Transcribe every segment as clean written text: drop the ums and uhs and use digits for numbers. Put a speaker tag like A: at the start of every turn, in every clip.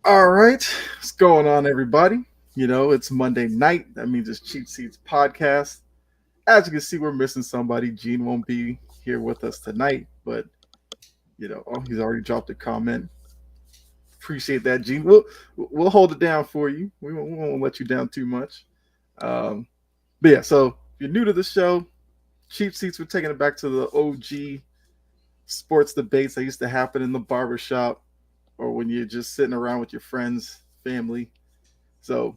A: All right, what's going on, everybody? It's Monday night. That means it's Cheap Seats podcast. As you can see, we're missing somebody. Gene won't be here with us tonight, but he's already dropped a comment. Appreciate that, Gene. We'll hold it down for you. We won't let you down too much. Um, but yeah, so if you're new to the show, Cheap Seats, we're taking it back to the OG sports debates that used to happen in the barbershop or when you're just sitting around with your friends, family. So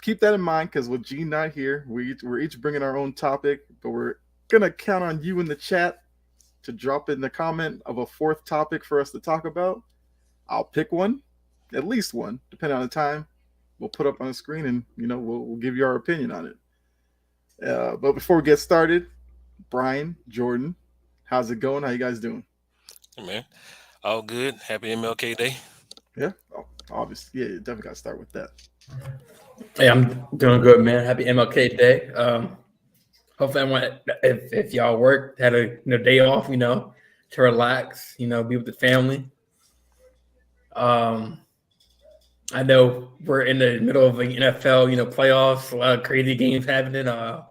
A: keep that in mind because with Gene not here, we're each bringing our own topic, but we're gonna count on you in the chat to drop in the comment of a fourth topic for us to talk about. I'll pick one, at least one, depending on the time. We'll put up on the screen and we'll give you our opinion on it. But before we get started, Brian, Jordan, how's it going? How you guys doing?
B: Hey man, all good. Happy MLK Day.
A: Yeah, obviously, yeah, you definitely got to start with that.
C: Hey, I'm doing good, man. Happy MLK Day. Hopefully, if y'all work, had a day off, to relax, be with the family. I know we're in the middle of the NFL, playoffs, a lot of crazy games happening. Yeah.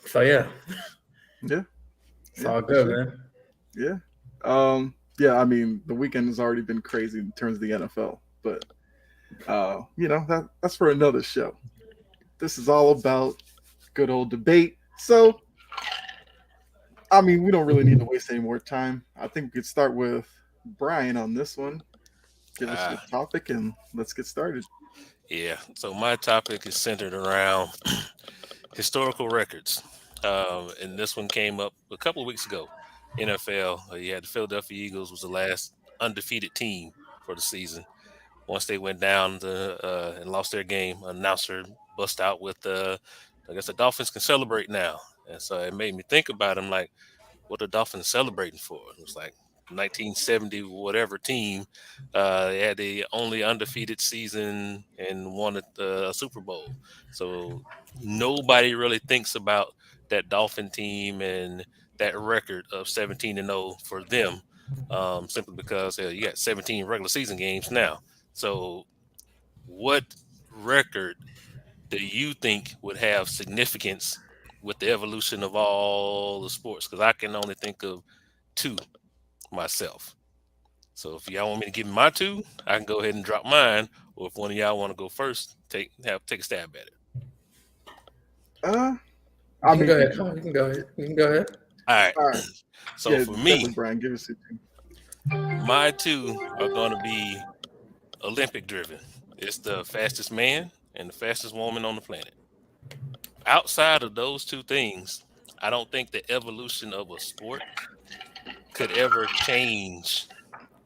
C: So yeah,
A: Yeah,
C: it's all good, man.
A: Yeah. Yeah, I mean, the weekend has already been crazy in terms of the NFL, but that's for another show. This is all about good old debate. So, I mean, we don't really need to waste any more time. I think we could start with Brian on this one. Give us your topic and let's get started.
B: Yeah, so my topic is centered around historical records. And this one came up a couple of weeks ago. NFL, you had the Philadelphia Eagles was the last undefeated team for the season. Once they went down and lost their game, announcer bust out with, I guess the Dolphins can celebrate now. And so it made me think about them like, what the Dolphins celebrating for? It was like 1970 whatever team. They had the only undefeated season and won a Super Bowl. So nobody really thinks about that Dolphin team and that record of 17-0 for them, simply because you got 17 regular season games now. So what record do you think would have significance with the evolution of all the sports? Because I can only think of two myself. So if y'all want me to give me my two, I can go ahead and drop mine. Or if one of y'all want to go first, take a stab at it.
A: Uh,
C: You can go ahead. You can go ahead. You can go ahead.
B: All right.
A: All right.
B: So
A: Yeah,
B: for me,
A: Brian, give us your two.
B: my two are going to be Olympic driven. It's the fastest man and the fastest woman on the planet. Outside of those two things, I don't think the evolution of a sport could ever change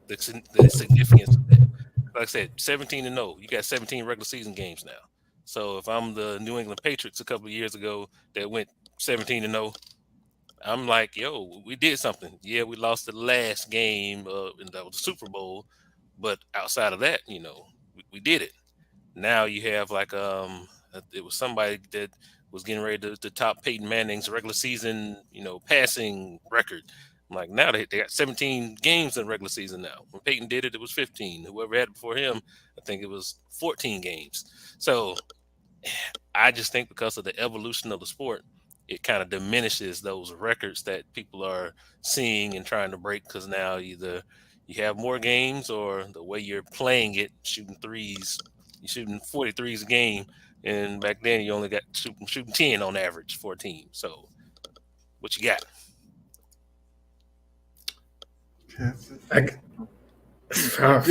B: the significance of that. Like I said, 17-0. You got 17 regular season games now. So if I'm the New England Patriots a couple of years ago that went 17-0, I'm like, yo, we did something. Yeah, we lost the last game, and that was the Super Bowl, but outside of that, we did it. Now you have like it was somebody that was getting ready to top Peyton Manning's regular season, passing record. I'm like, now they got 17 games in regular season now. When Peyton did it, it was 15. Whoever had it before him, I think it was 14 games. So I just think because of the evolution of the sport, it kind of diminishes those records that people are seeing and trying to break because now either you have more games or the way you're playing it, shooting threes, you're shooting 43s a game. And back then you only got shooting 10 on average for a team. So what you got?
A: Yeah,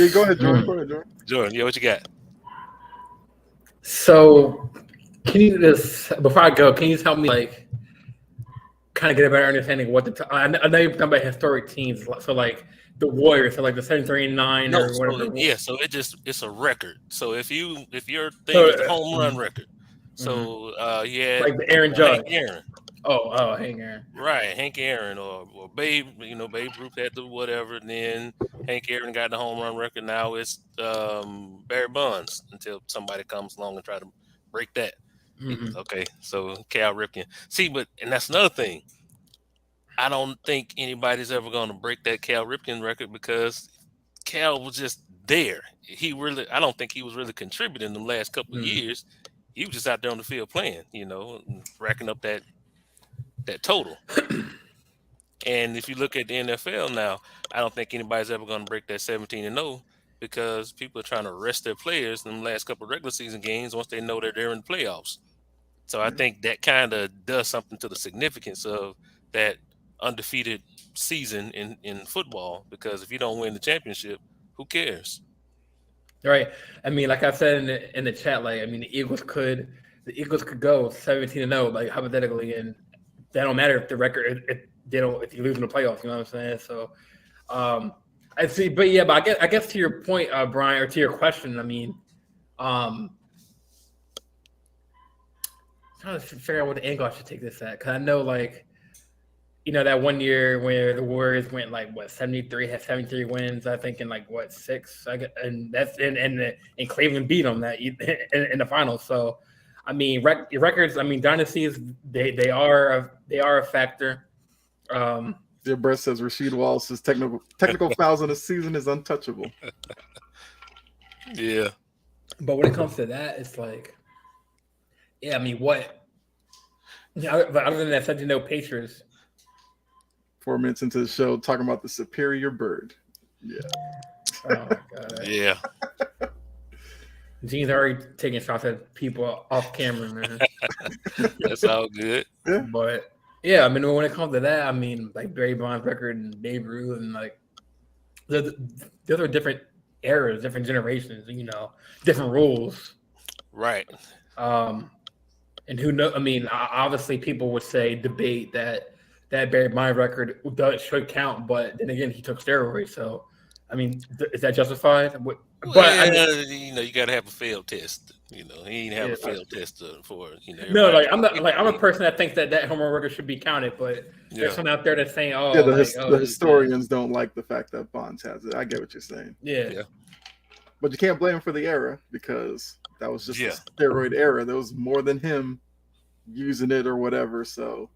A: go ahead, Jordan. Go ahead, Jordan.
B: Jordan, yeah, what you got?
C: So, can you just before I go, can you tell me like kind of get a better understanding of what I know you're talking about historic teams, so like the Warriors, so like the 739 or whatever.
B: So it's a record. So if your thing is the home run record, so yeah,
C: like the Aaron Judge.
B: Hank Aaron.
C: Hank Aaron.
B: Right, Hank Aaron or Babe, Babe Ruth had the whatever, and then Hank Aaron got the home run record. Now it's Barry Bonds until somebody comes along and try to break that. Mm-hmm. Okay, so Cal Ripken. See, and that's another thing. I don't think anybody's ever going to break that Cal Ripken record because Cal was just there. I don't think he was really contributing the last couple of years. He was just out there on the field playing, and racking up that total. And if you look at the NFL now, I don't think anybody's ever going to break that 17-0 because people are trying to rest their players in the last couple of regular season games once they know that they're in the playoffs. So I think that kind of does something to the significance of that undefeated season in football, because if you don't win the championship, who cares?
C: Right. I mean, like I said in the chat, like, I mean, the Eagles could go 17-0, like, hypothetically, and that don't matter if the record if you lose in the playoffs, you know what I'm saying? So I see, but I guess to your point, Brian, or to your question, I mean, trying to figure out what the angle I should take this at, because I know, like, that one year where the Warriors went like 73 wins, I think, in like 6, and that's in Cleveland beat them that in the finals. So, I mean, records. I mean, dynasties they are a factor.
A: Dear Brett says Rasheed Wallace's technical fouls in a season is untouchable.
B: Yeah,
C: but when it comes to that, it's like, I mean, what? Other than that, 17-0 Pacers.
A: 4 minutes into the show, talking about the superior bird. Yeah.
C: Oh my god.
B: Yeah.
C: Gene's already taking shots at people off camera, man.
B: That's all good.
A: Yeah.
C: But yeah, I mean, when it comes to that, I mean, like Barry Bonds' record and Babe Ruth, and like those are different eras, different generations, different rules.
B: Right.
C: And who knows? I mean, obviously, people would debate that Barry Bonds record should count, but then again, he took steroids. So, I mean, is that justified? But
B: you got to have a failed test. He didn't have a failed test for
C: No, like I'm a person that thinks that home run record should be counted, but there's someone out there that's saying,
A: the historians don't like the fact that Bonds has it. I get what you're saying.
C: Yeah.
A: But you can't blame him for the era, because that was just a steroid era. There was more than him using it or whatever. So,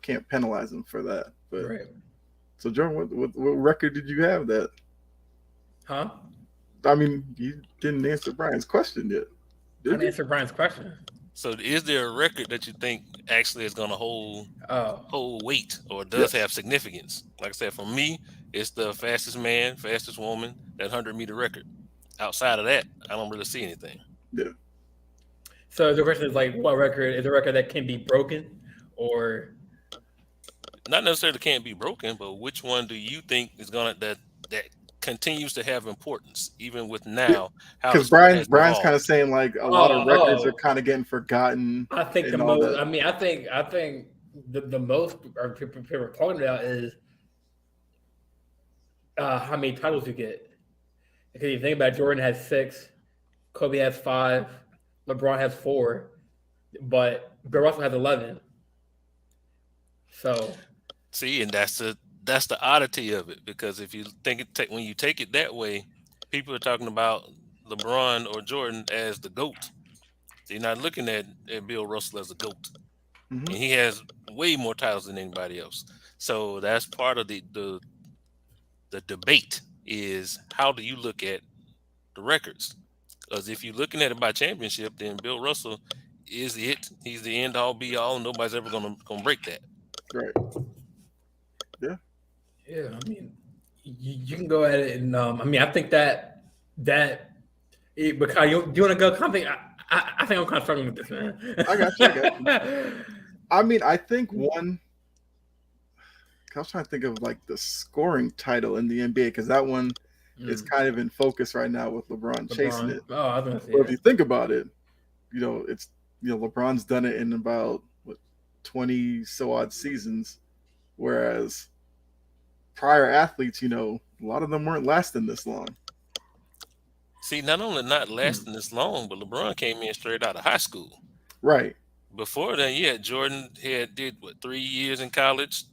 A: can't penalize him for that. But
C: right.
A: So, Jordan, what record did you have that?
C: Huh?
A: I mean, you didn't answer Brian's question yet.
C: I didn't answer Brian's question.
B: So, is there a record that you think actually is going to hold weight or does have significance? Like I said, for me, it's the fastest man, fastest woman, that 100-meter record. Outside of that, I don't really see anything.
A: Yeah.
C: So the question is, like, what record is a record that can be broken, or
B: not necessarily can't be broken, but which one do you think is that continues to have importance even with now?
A: Because Brian's kind of saying like a lot of records are kind of getting forgotten.
C: I think the most. That. I mean, I think the most people are talking about is how many titles you get. Because you think about it, Jordan has 6, Kobe has 5, LeBron has 4, but Bill Russell has 11. So,
B: see, and that's the oddity of it, because if you when you take it that way, people are talking about LeBron or Jordan as the GOAT. So you're not looking at Bill Russell as the GOAT, and he has way more titles than anybody else. So that's part of the debate. Is how do you look at the records? Because if you're looking at it by championship, then Bill Russell is it. He's the end all be all. Nobody's ever gonna break that.
A: Right. Yeah.
C: Yeah. I mean, you can go at it, and I mean, I think that because you want to go something. I think I'm kind of struggling with this, man.
A: I got you. I mean, I think one. I was trying to think of like the scoring title in the NBA, because that one is kind of in focus right now with LeBron chasing it.
C: Oh, I was gonna say
A: if you think about it, it's LeBron's done it in about 20 so odd seasons, whereas prior athletes, a lot of them weren't lasting this long.
B: See, not only not lasting this long, but LeBron came in straight out of high school.
A: Right.
B: Before that, Jordan did 3 years in college.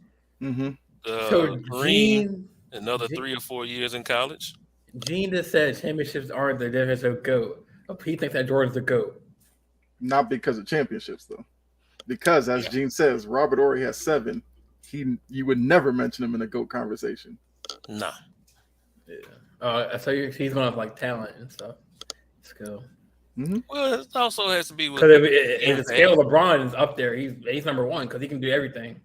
A: Mm-hmm.
C: So
B: Green, another 3 or 4 years in college.
C: Gene just said championships aren't the difference of GOAT. He thinks that Jordan's the GOAT.
A: Not because of championships, though. Because, as Gene says, Robert Horry has 7. You would never mention him in a GOAT conversation.
B: Nah.
C: Yeah. So he's going to have like talent and stuff. Skill.
A: Mm-hmm.
B: Well, it also has to be with
C: Because if the scale
B: impact.
C: of LeBron is up there, he's number one because he can do everything.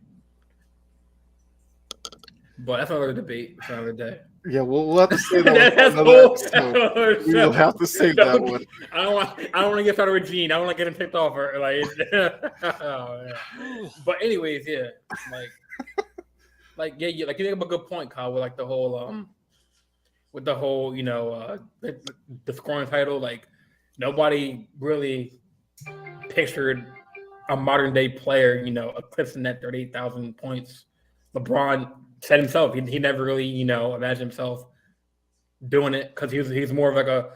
C: But that's another debate for another day.
A: Yeah, we'll have to say that one for
C: That's
A: another
C: cool.
A: episode. We will have to save that one.
C: I don't want to get started with Gene. I don't want to get him ticked off or oh, but anyways, yeah, like you make up a good point, Kyle, with like the whole the scoring title. Like nobody really pictured a modern day player, eclipsing that 38,000 points. LeBron said himself he never really imagined himself doing it because he's more of like a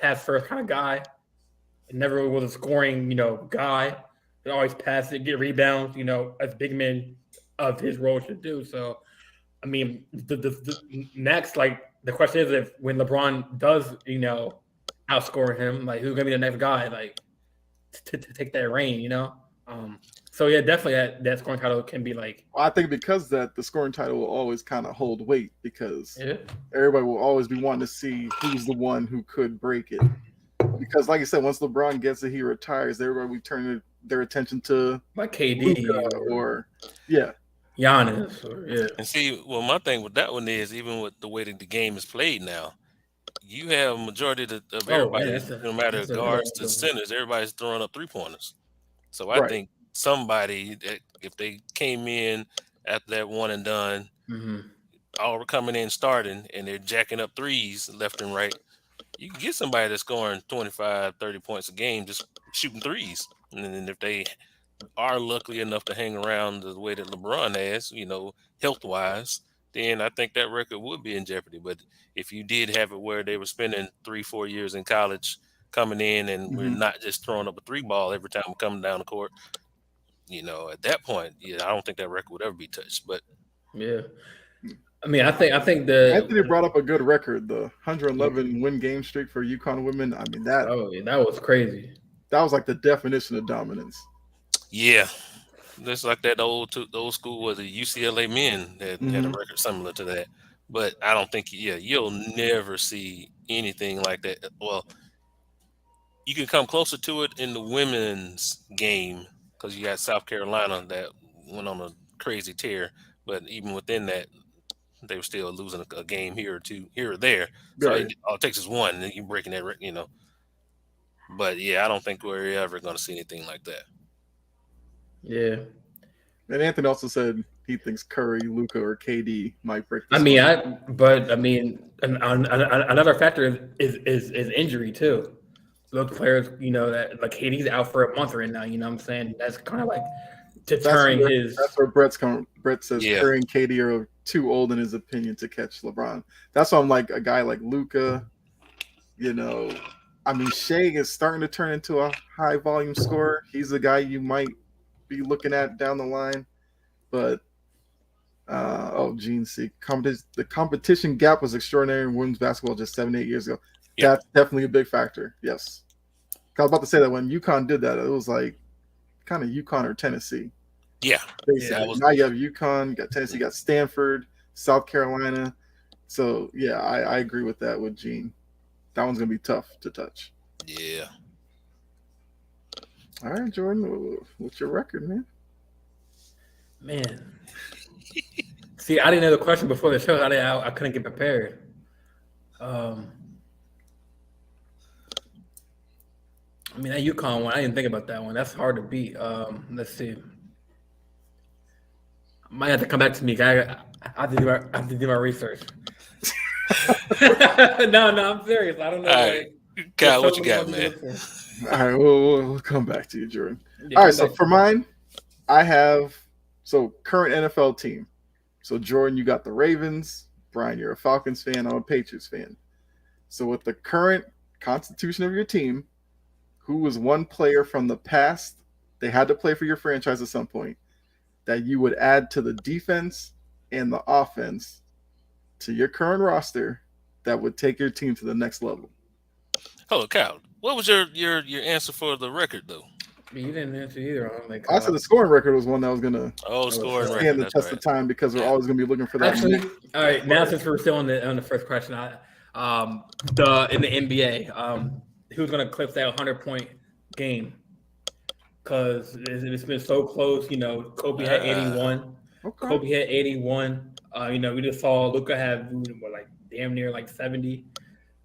C: pass first kind of guy. It never really was a scoring guy. He always pass it, get rebounds. As big men of his role should do. So, I mean, the next the question is if when LeBron does outscore him, like who's gonna be the next guy like to take that reign, So yeah, definitely that scoring title can be like.
A: Well, I think because that the scoring title will always kind of hold weight because everybody will always be wanting to see who's the one who could break it. Because, like I said, once LeBron gets it, he retires. Everybody will turn their attention to
C: like KD
A: or yeah,
C: Giannis.
B: And see, well, my thing with that one is even with the way that the game is played now, you have a majority of everybody, no matter guards to centers, everybody's throwing up 3-pointers. So I think somebody that if they came in after that one and done, all were coming in starting and they're jacking up threes left and right, you can get somebody that's scoring 25, 30 points a game just shooting threes. And then if they are lucky enough to hang around the way that LeBron has, health-wise, then I think that record would be in jeopardy. But if you did have it where they were spending 3-4 years in college coming in and we're not just throwing up a 3-ball every time we're coming down the court, at that point, I don't think that record would ever be touched. But
C: yeah, I mean, I think the
A: Anthony brought up a good record, the 111 win game streak for UConn women. I mean that
C: was crazy.
A: That was like the definition of dominance.
B: Yeah, just like that old school was the UCLA men that had a record similar to that. But I don't think you'll never see anything like that. Well, you can come closer to it in the women's game because you got South Carolina that went on a crazy tear. But even within that, they were still losing a game here or two, here or there. So all it takes is one, and then you're breaking that, But yeah, I don't think we're ever going to see anything like that.
C: Yeah.
A: And Anthony also said he thinks Curry, Luka, or KD might break.
C: Another factor is injury too. Those players, that like KD's out for a month right now. You know what I'm saying? That's kind of like deterring his.
A: That's where Brett's coming. Brett says Curry and KD are too old in his opinion to catch LeBron. That's why I'm like a guy like Luka. I mean, Shea is starting to turn into a high volume scorer. He's a guy you might be looking at down the line, but Gene C. The competition gap was extraordinary in women's basketball just 7-8 years ago. Yep. That's definitely a big factor. Yes, I was about to say that when UConn did that, it was like kind of UConn or Tennessee.
B: Yeah,
A: now you have UConn, you got Tennessee, you got Stanford, South Carolina. So yeah, I agree with that with Gene. That one's gonna be tough to touch.
B: Yeah.
A: All right, Jordan, what's your record, man?
C: Man, see, I didn't know the question before the show. I couldn't get prepared. I mean, that UConn one, I didn't think about that one. That's hard to beat. Let's see. I might have to come back to me. I have to do my research. No, I'm serious. I don't know.
B: All right. Kyle, what you got, man?
A: All right, we'll come back to you, Jordan. All right, so for mine, I have current NFL team. So Jordan, you got the Ravens. Brian, you're a Falcons fan. I'm a Patriots fan. So with the current constitution of your team, who was one player from the past, they had to play for your franchise at some point, that you would add to the defense and the offense to your current roster that would take your team to the next level?
B: Oh, Kyle, what was your answer for the record, though?
C: You didn't answer either. I'm like,
A: I said the scoring record was one that was gonna
B: scoring record.
A: stand the
B: That's
A: test
B: right.
A: of time because we're
B: Yeah.
A: always gonna be looking for that.
C: actually, all right. Now since we're still on the first question, in the NBA, who's gonna clip that 100-point game? Because it's been so close. You know, Kobe had 81.
A: Okay.
C: Kobe had 81. You know, we just saw Luka have like damn near like 70.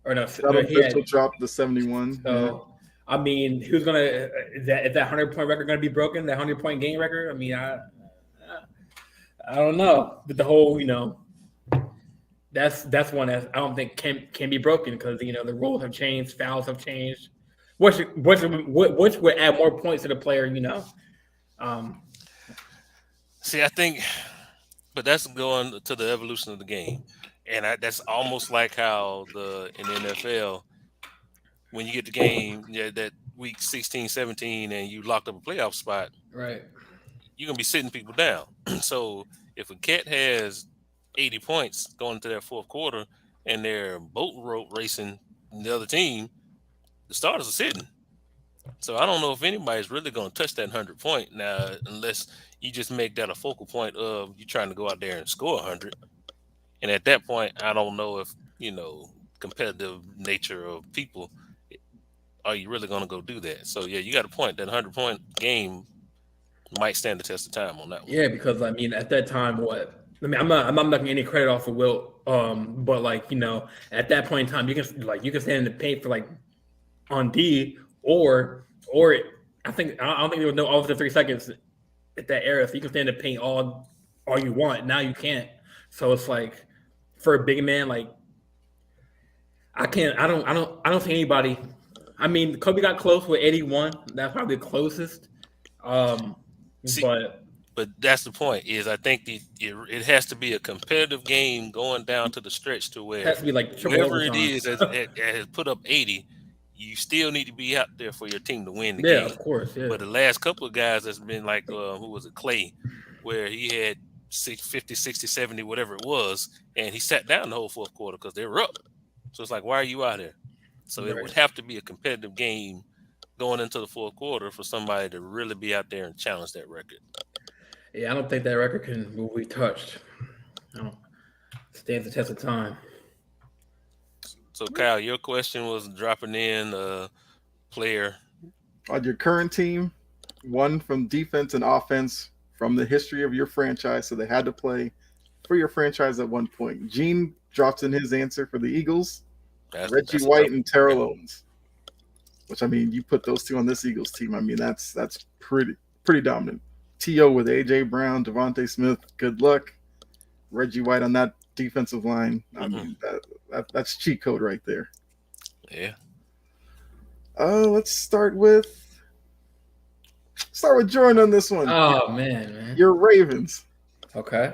C: Or no, he had.
A: Mitchell dropped the 71.
C: So, I mean, who's gonna is that 100-point record gonna be broken? That 100-point game record? I mean, I don't know. But the whole, that's one that I don't think can be broken because the rules have changed, fouls have changed, which would add more points to the player.
B: See, I think, but that's going to the evolution of the game, and that's almost like how in the NFL, when you get the game, that week 16, 17, and you locked up a playoff spot,
C: right?
B: You're gonna be sitting people down. So if a cat has 80 points going into that fourth quarter and they're boat rope racing the other team, the starters are sitting. So I don't know if anybody's really going to touch that 100-point now, unless you just make that a focal point of you trying to go out there and score 100. And at that point, I don't know if competitive nature of people, are you really going to go do that? So yeah, you got a point. That 100-point game might stand the test of time on that one.
C: Yeah, because I mean, at that time, I'm not taking any credit off of Wilt, but at that point in time, you can stand in the paint for on D or I don't think there was no offensive 3 seconds at that era, so you can stand in the paint all you want. Now you can't. So it's like for a big man, I don't see anybody. I mean, Kobe got close with 81. That's probably the closest.
B: But that's the point. Is I think it has to be a competitive game going down to the stretch to where
C: it has to be like
B: whoever it is that has put up 80, you still need to be out there for your team to win the game.
C: Yeah, of course. Yeah.
B: But the last couple of guys that's been like, who was it, Clay, where he had 50, 60, 70, whatever it was, and he sat down the whole fourth quarter because they were up. So it's like, why are you out here? So It would have to be a competitive game going into the fourth quarter for somebody to really be out there and challenge that record.
C: Yeah, I don't think that record can be touched. Stands the test of time.
B: So, Kyle, your question was dropping in a player.
A: On your current team, one from defense and offense from the history of your franchise, so they had to play for your franchise at one point. Gene drops in his answer for the Eagles, Reggie White and Terrell Owens. Which, I mean, you put those two on this Eagles team, I mean, that's pretty dominant. T.O. with A.J. Brown, Devontae Smith, good luck. Reggie White on that defensive line. I mean, that's cheat code right there.
B: Yeah.
A: Let's start with Jordan on this one.
C: Oh man.
A: Your Ravens.
C: Okay.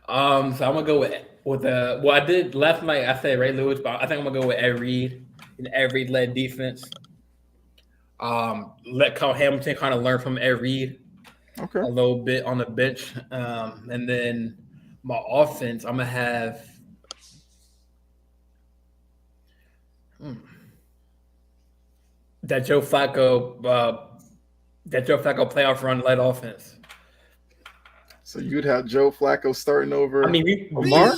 C: So I'm gonna go with I did last night. I said Ray Lewis, but I think I'm gonna go with Ed Reed, an Ed Reed led defense. Let Kyle Hamilton kind of learn from Ed Reed.
A: Okay.
C: A little bit on the bench. And then my offense, I'm gonna have that Joe Flacco playoff run led offense.
A: So you'd have Joe Flacco starting over.
C: I mean,
A: Lamar.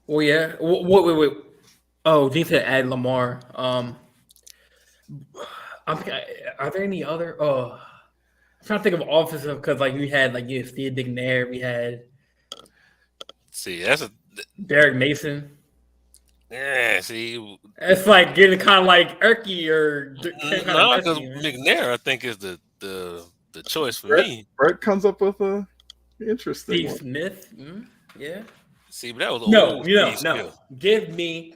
C: Well, yeah. Wait. Oh, Gene said add Lamar. Are there any other? I'm trying to think of offensive because we had Steve McNair, we had.
B: See, that's a
C: Derek Mason.
B: Yeah, see,
C: it's getting kind of like Erkey or
B: no, because McNair I think is the choice for me.
A: Brett comes up with a interesting
C: Steve
A: one.
C: Smith. Yeah.
B: See, but that was
C: no. Give me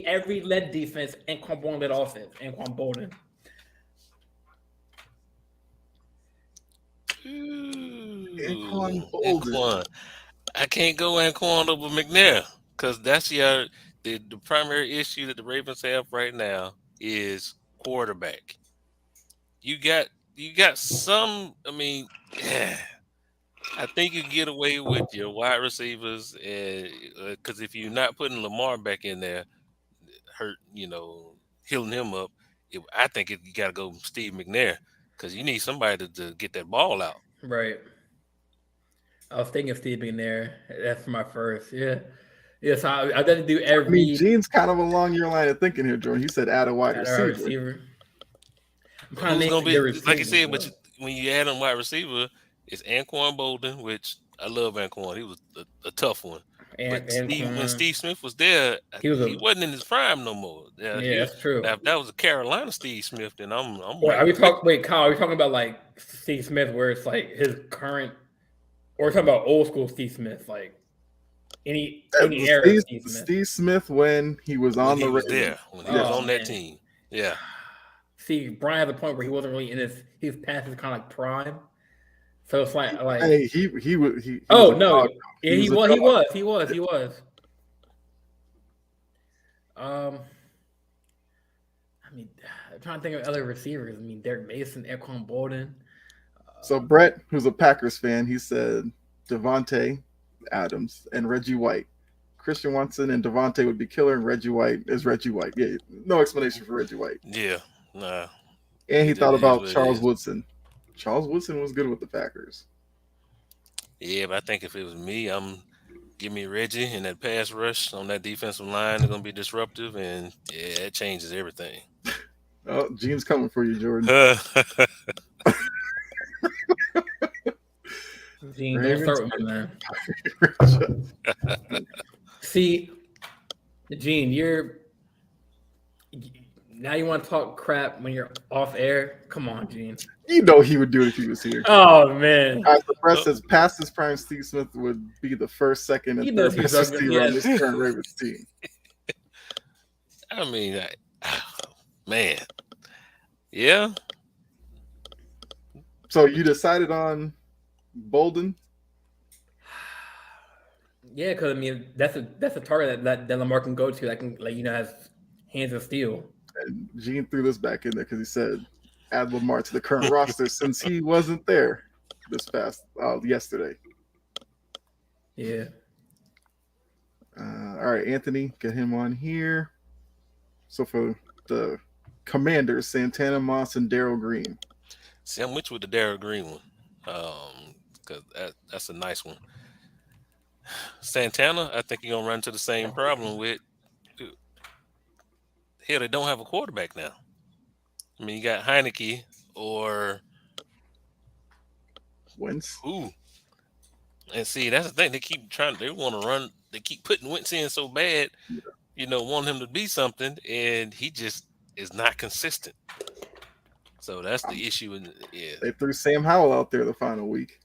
C: every led defense and Quan Bolden led offense. And Quan Bolden.
B: Anquan. I can't go Anquan over McNair because that's the primary issue that the Ravens have right now is quarterback. You got some. I mean, I think you get away with your wide receivers, because if you're not putting Lamar back in there, healing him up, I think you got to go Steve McNair because you need somebody to get that ball out.
C: Right. I was thinking Steve being there. That's my first. Yeah. Yeah, so I didn't do
A: I mean,
C: every
A: Gene's kind of along your line of thinking here, Jordan. He said add a wide
C: at our
A: receiver.
C: receiver. I'm
B: But
C: trying to
B: who's
C: name
B: gonna
C: the good
B: be like you
C: receivers.
B: said? But when you add on wide receiver, it's Anquan Bolden, which I love Anquan. He was a tough one. But
C: And
B: When
C: Quan.
B: Steve Smith was there,
C: He was
B: he
C: a
B: wasn't in his prime no more.
C: yeah, that's true.
B: Now if that was a Carolina Steve Smith, then I'm
C: Wait,
B: right there with
C: wait, Kyle, are we talking about like Steve Smith where it's like his current or we're talking about old school Steve Smith, like any era of Steve Smith?
A: Steve Smith when he was
B: when
A: on
B: he
A: the
B: was
A: Ravens.
B: there, when he was on that team. Yeah.
C: See, Brian has a point where he wasn't really in his past is kind of like prime. So it's like
A: Hey, he was.
C: Oh
A: was
C: no,
A: dog.
C: yeah, he was. I mean, I'm trying to think of other receivers. I mean, Derek Mason, Anquan Bolden.
A: So Brett, who's a Packers fan, he said Devontae Adams and Reggie White. Christian Watson and Devontae would be killer, and Reggie White is Reggie White. Yeah, no explanation for Reggie White.
B: Yeah, nah.
A: And he thought about Charles Woodson. Charles Woodson was good with the Packers.
B: Yeah, but I think if it was me, give me Reggie and that pass rush on that defensive line. They're gonna be disruptive, and yeah, it changes everything.
A: Oh, Gene's coming for you, Jordan.
C: Gene, don't start with me, man. See, Gene, now you want to talk crap when you're off air? Come on, Gene.
A: You know he would do it if he was here.
C: Oh man!
A: As the press says, past his prime, Steve Smith would be the first, second, and third best receiver on this current Ravens team.
B: I mean, man, yeah.
A: So you decided on Bolden?
C: Yeah, because I mean that's a target that Lamar can go to that can has hands of steel.
A: And Gene threw this back in there because he said add Lamar to the current roster since he wasn't there yesterday.
C: Yeah.
A: All right, Anthony, get him on here. So for the Commanders, Santana Moss and Darryl Green.
B: See, I'm with you with the Darryl Green one, because that's a nice one. Santana, I think you're gonna run into the same problem with. Hell, they don't have a quarterback now. I mean, you got Heineke or
A: Wentz.
B: Ooh. And see, that's the thing. They want to run. They keep putting Wentz in so bad, want him to be something, and he just is not consistent. So that's the issue.
A: They threw Sam Howell out there the final week.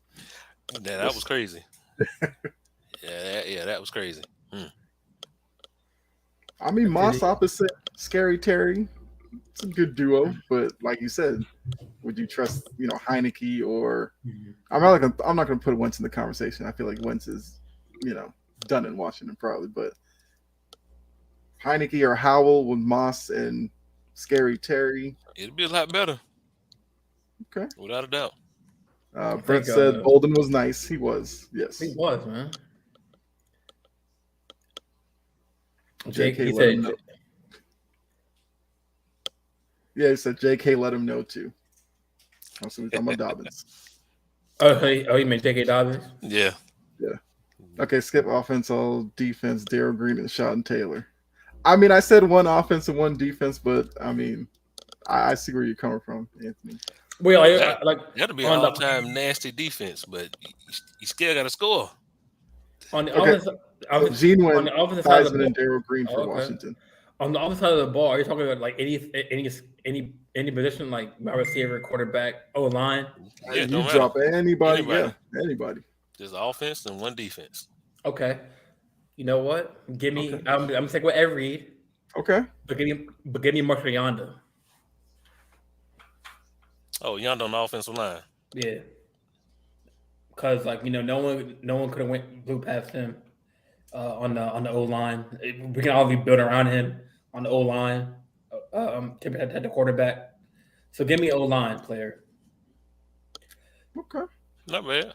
B: Yeah, that was crazy. that was crazy.
A: I mean, Moss opposite Scary Terry. It's a good duo, but like you said, would you trust Heineke or I'm not gonna put Wentz in the conversation. I feel like Wentz is done in Washington probably, but Heineke or Howell with Moss and Scary Terry.
B: It'd be a lot better.
A: Okay,
B: without a doubt.
A: Brett said Bolden was nice. He was, yes.
C: He was, man.
A: JK let him know. Yeah, he said JK let him know too. I'm talking about Dobbins.
C: You meant JK Dobbins?
B: Yeah.
A: Okay, skip offense, all defense, Darryl Green and Sean Taylor. I mean, I said one offense and one defense, but I mean, I see where you're coming from, Anthony.
C: Well,
B: that'll be an all-time nasty defense, but you still got to score.
C: On the offense,
A: Gene went Theismann and Darryl Green for Washington.
C: On the other side of the ball, are you talking about like any position like wide receiver, quarterback, O line?
A: Yeah, you drop anybody. Yeah, anybody.
B: Just offense and one defense.
C: Okay. You know what? Give me. Okay. I'm gonna take what Ed Reed.
A: Okay.
C: But give me Marshall Yanda.
B: Oh, Yanda on the offensive line.
C: Yeah. Because no one could have blew past him on the O line. We can all be built around him on the O line. At the quarterback. So give me O line player.
A: Okay.
B: Not bad.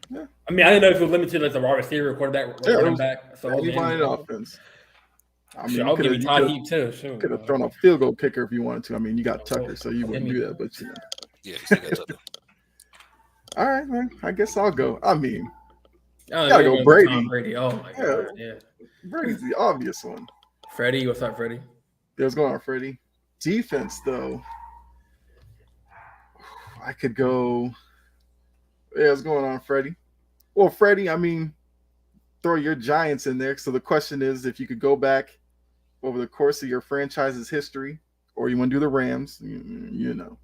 A: Yeah.
C: I mean, I didn't know if it was limited as a wide receiver, quarterback, running back. So
A: anybody in offense. I mean,
C: Sure,
A: you
C: I'll
A: could
C: give
A: have
C: you Todd Heat too. Sure.
A: thrown a field goal kicker if you wanted to. I mean, you got Tucker, so you wouldn't do that. But
B: Yeah, you still got Tucker.
A: All right, man. I guess I'll go. I mean,
C: Oh,
A: gotta
C: you're
A: go
C: going
A: Brady.
C: Tom Brady. Oh my god, yeah.
A: Brady's the obvious one.
C: Freddie, what's up, Freddie?
A: There's going on Freddie. Defense, though, I could go. Yeah, what's going on, Freddie? Well, Freddie, I mean, throw your Giants in there. So the question is, if you could go back over the course of your franchise's history, or you want to do the Rams, you know,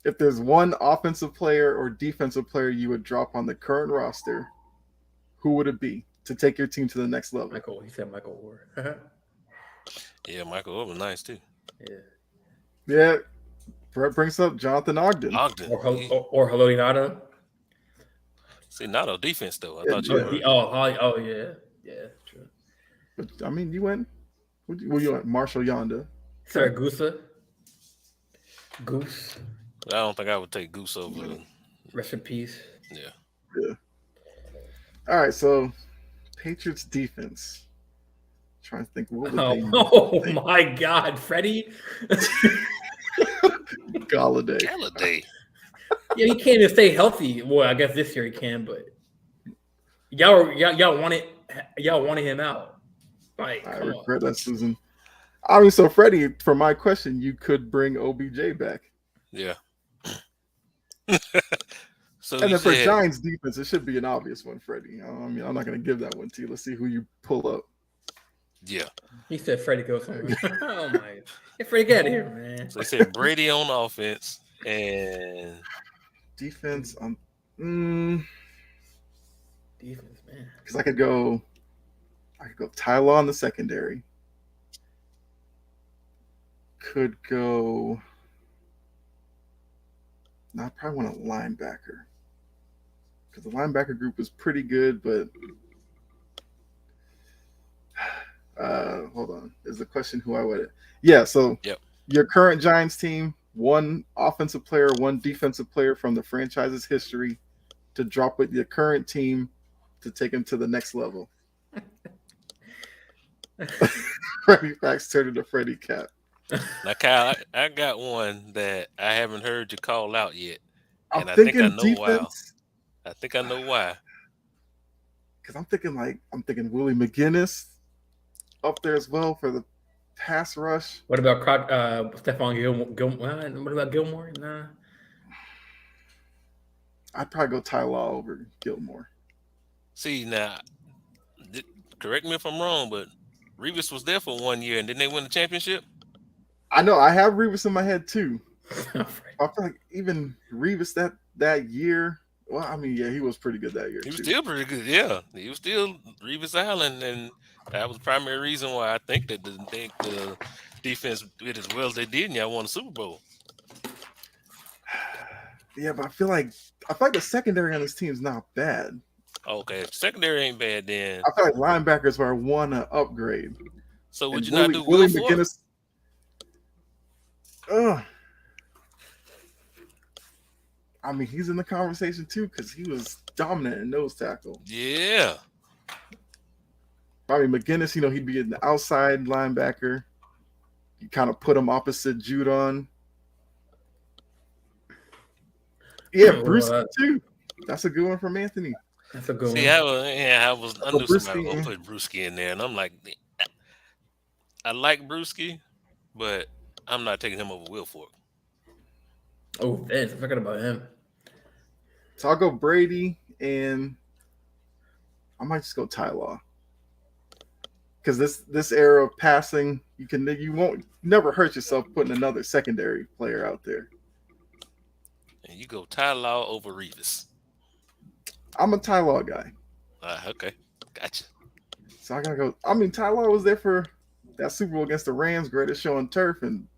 A: if there's one offensive player or defensive player you would drop on the current roster, who would it be to take your team to the next level?
C: Michael, he said Michael Ward.
B: Yeah, Michael Ward was nice too.
A: Yeah. Brett brings up Jonathan Ogden.
C: Or Haloti Ngata.
B: See, not on defense though. I thought
C: you yeah, true.
A: But I mean, you went. Who you went? Marshall Yonda.
C: Saragusa. Goose.
B: I don't think I would take Goose over.
C: Rest in peace.
A: Yeah. All right, so Patriots defense. Trying to think what would they
C: my God, Freddie.
A: Galladay.
C: Yeah, he can't even stay healthy. Well, I guess this year he can, but y'all wanted him out. Like,
A: I regret that, Susan. I mean, so Freddie, for my question, you could bring OBJ back.
B: Yeah. So
A: and then for Giants defense, it should be an obvious one, Freddie. I mean, I'm not going to give that one to you. Let's see who you pull up.
B: Yeah.
C: He said Freddie goes somewhere. Oh my! Hey, Freddie, get out of here, man.
B: So they said Brady on offense and
A: defense on.
C: Defense, man.
A: Because I could go Tyler on the secondary. Could go. No, I probably want a linebacker. Because the linebacker group was pretty good, but hold on. Is the question who I would? Yeah. So your current Giants team, one offensive player, one defensive player from the franchise's history, to drop with your current team to take him to the next level. Freddie Facts turned into Freddie Cap.
B: Now, Kyle, I got one that I haven't heard you call out yet, and
A: I think I know
B: defense. Why. I think I know why.
A: Because I'm thinking Willie McGinnis up there as well for the pass rush.
C: What about Stephon Gilmore? What about Gilmore? Nah.
A: I'd probably go Tyler over Gilmore.
B: See, now, correct me if I'm wrong, but Revis was there for 1 year, and didn't they win the championship?
A: I know. I have Revis in my head, too. I feel like even Revis that year, well, I mean, yeah, he was pretty good that year.
B: He was still pretty good, yeah. He was still Revis Island, and that was the primary reason why I think that the defense did as well as they did, and y'all won the Super Bowl.
A: Yeah, but I feel like the secondary on this team is not bad.
B: Okay, if secondary ain't bad, then
A: I feel like linebackers are one upgrade.
B: So would you not do Willie McGinnis?
A: I mean, he's in the conversation too because he was dominant in nose tackle.
B: Yeah.
A: I mean, McGinnis, he'd be in the outside linebacker. You kind of put him opposite Judon. Yeah, Bruce too. That's a good one from Anthony.
C: That's a good one.
B: See, I knew somebody was gonna put Brewski in there, and I'm like, I like Brewski, but I'm not taking him over Wilfork.
C: Oh, Vince, I'm forgetting about him.
A: So I'll go Brady, and I might just go Ty Law. Because this era of passing, you won't never hurt yourself putting another secondary player out there.
B: And you go Ty Law over Revis.
A: I'm a Ty Law guy.
B: Okay, gotcha.
A: So I gotta go. I mean, Ty Law was there for that Super Bowl against the Rams, greatest show on turf, and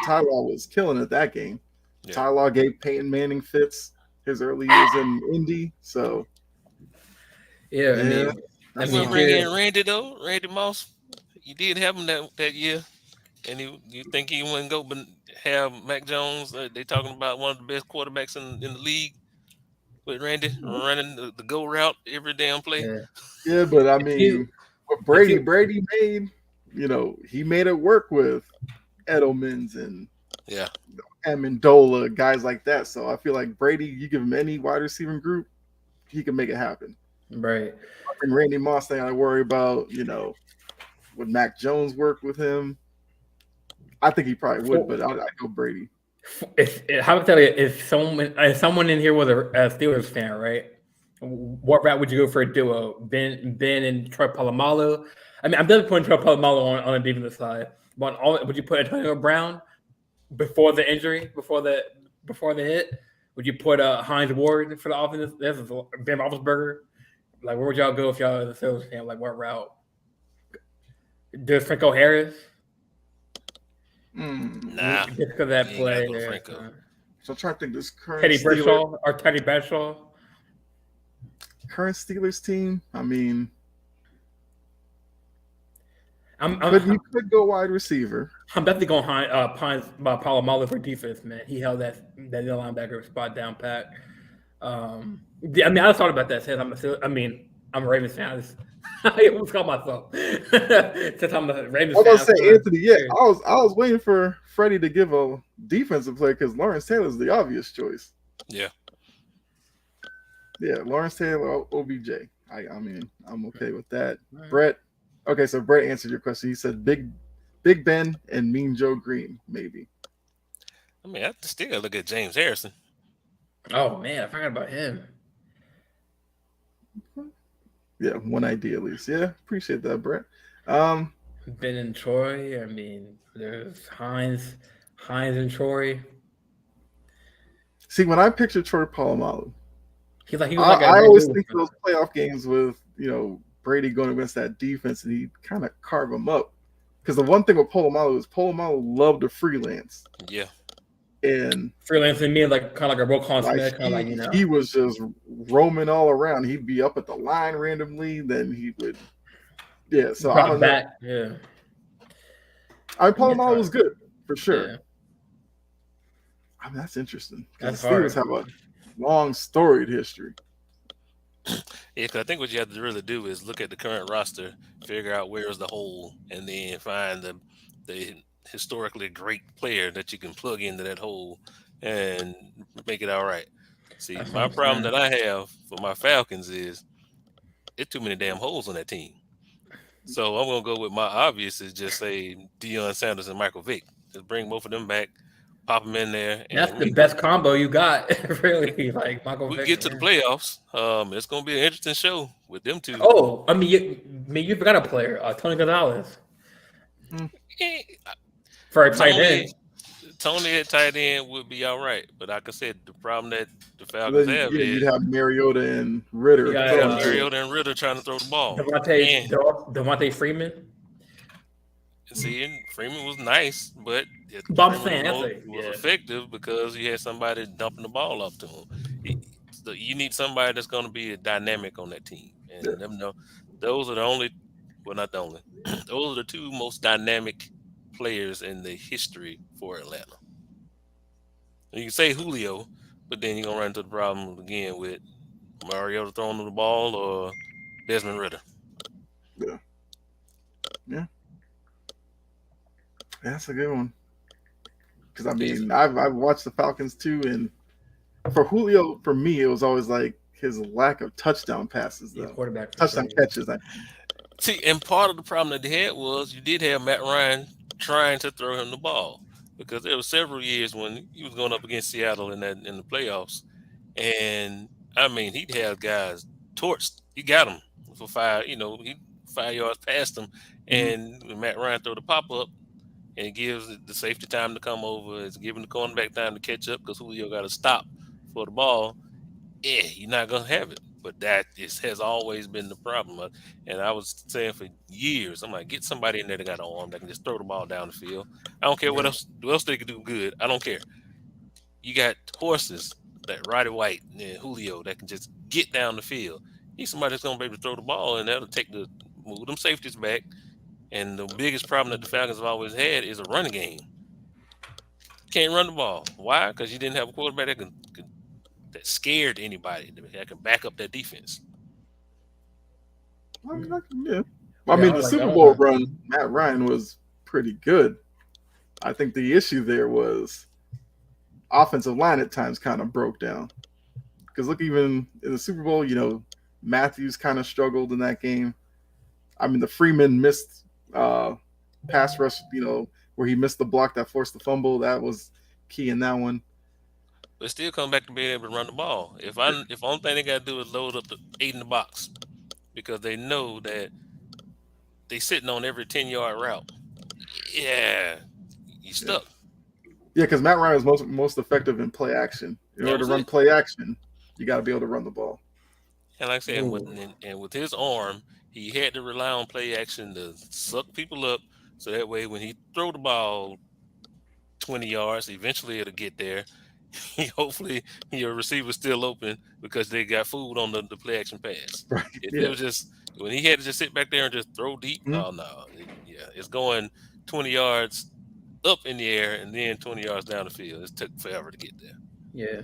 A: Ty Law was killing it that game. Yeah. Ty Law gave Peyton Manning fits his early years in Indy. So
B: yeah. I mean, bring in Randy though. Randy Moss, you did have him that year, and you think he wouldn't go, but have Mac Jones? They talking about one of the best quarterbacks in the league with Randy running the go route every damn play.
A: Yeah, but I mean, But Brady made, he made it work with Edelman's and
B: Yeah.
A: Amendola, guys like that. So I feel like Brady, you give him any wide receiving group, he can make it happen.
C: Right.
A: And Randy Moss thing, I worry about, would Mac Jones work with him? I think he probably would, but I'd go Brady.
C: Hypothetically, if someone in here was a Steelers fan, right? What route would you go for a duo? Ben and Troy Polamalu. I mean, I'm definitely putting Troy Polamalu on the defensive side. But would you put Antonio Brown before the injury, before the hit? Would you put Hines Ward for the offense? This is Ben Roethlisberger. Like, where would y'all go if y'all was a Steelers fan? Like, what route? Does Franco Harris?
B: Nah.
C: Just because that play.
A: So I'm trying to think this current
C: Teddy Bradshaw.
A: Current Steelers team. I mean,
C: you
A: could go wide receiver.
C: I'm definitely going Polamalu for defense, man. He held that linebacker spot down pat. I mean, I thought about that since I'm a Ravens fan. I almost called myself since I'm a Ravens fan.
A: I was going to say Anthony. Yeah, I was waiting for Freddie to give a defensive player because Lawrence Taylor's the obvious choice.
B: Yeah.
A: Yeah, Lawrence Taylor, OBJ. I mean, I'm okay with that. Right. Brett. Okay, so Brett answered your question. He said Big Ben and Mean Joe Green, maybe.
B: I mean, I still gotta look at James Harrison.
C: Oh man, I forgot about him.
A: Yeah, one idea at least. Yeah, appreciate that, Brett.
C: Ben and Troy. I mean, there's Hines and Troy.
A: See, when I picture Troy Polamalu,
C: I
A: always think those playoff games with Brady going against that defense, and he kind of carve him up. Because the one thing with Polamalu is Polamalu loved to freelance.
B: Yeah.
A: And
C: freelancing mean kind of like a Roquan Smith,
A: he was just roaming all around. He'd be up at the line randomly, then he would, So I don't know.
C: Yeah.
A: Polamalu was good for sure.
C: Yeah.
A: I mean, that's interesting.
C: That's
A: Steelers have a long storied history.
B: Yeah, because I think what you have to really do is look at the current roster, figure out where's the hole, and then find the historically great player that you can plug into that hole and make it all right. See, my problem that I have for my Falcons is it's too many damn holes on that team. So I'm gonna go with my obvious is just say Deion Sanders and Michael Vick. Just bring both of them back, pop them in there. And
C: that's the best combo you got, really. Like Michael
B: we
C: Vick,
B: get to the playoffs. It's gonna be an interesting show with them two.
C: Oh, I mean, you forgot a player, Tony Gonzalez. For a tight end.
B: Tony at tight end would be all right, but like I said, the problem that the Falcons have is
A: you'd have Mariota and Ritter.
B: Mariota and Ritter trying to throw the ball.
C: Devontae Freeman.
B: See, and Freeman was nice, but
C: was
B: effective because he had somebody dumping the ball up to him. So you need somebody that's going to be a dynamic on that team, and those are the only. Well, not the only. Those are the two most dynamic players in the history for Atlanta. You can say Julio, but then you're gonna run into the problem again with Mariota throwing the ball or Desmond Ritter.
A: Yeah. That's a good one. Because I mean, I've watched the Falcons too, and for Julio, for me, it was always like his lack of touchdown passes, though.
C: Quarterback
A: touchdown catches.
B: See, and part of the problem that they had was you did have Matt Ryan trying to throw him the ball because there were several years when he was going up against Seattle in the playoffs, and I mean he'd have guys torched. He got him for 5 yards past him, and when Matt Ryan throw the pop up, and it gives the safety time to come over. It's giving the cornerback time to catch up because Julio got to stop for the ball. Yeah, you're not gonna have it. But that has always been the problem. And I was saying for years, I'm like, get somebody in there that got an arm that can just throw the ball down the field. I don't care what else they can do good. I don't care. You got horses like Roddy White and Julio that can just get down the field. You need somebody that's going to be able to throw the ball, and that'll move them safeties back. And the biggest problem that the Falcons have always had is a running game. Can't run the ball. Why? Because you didn't have a quarterback that scared anybody that can back up that defense.
A: Yeah. I
C: Yeah,
A: mean,
C: I
A: the
C: was like,
A: Super
C: I
A: Bowl
C: don't know.
A: run, Matt Ryan was pretty good. I think the issue there was offensive line at times kind of broke down. Because look, even in the Super Bowl, Matthews kind of struggled in that game. I mean, the Freeman missed uh, pass rush, where he missed the block that forced the fumble. That was key in that one.
B: But still come back to being able to run the ball. If only thing they got to do is load up the 8 in the box because they know that they sitting on every 10-yard route. Yeah, you
A: Yeah,
B: stuck.
A: yeah, because Matt Ryan was most effective in play action. In
B: That
A: order to
B: was
A: run
B: it.
A: play action, you got to be able to run the ball.
B: And like I said,
C: Ooh.
B: and with his arm, he had to rely on play action to suck people up. So that way, when he throw the ball 20 yards, eventually it'll get there. Hopefully, your receiver's still open because they got food on the play action pass.
A: Right?
B: If it
A: Yeah.
B: was just when he had to just sit back there and just throw deep,
A: Mhm.
B: oh no, yeah, it's going 20 yards up in the air and then 20 yards down the field. It took forever to get there.
C: Yeah.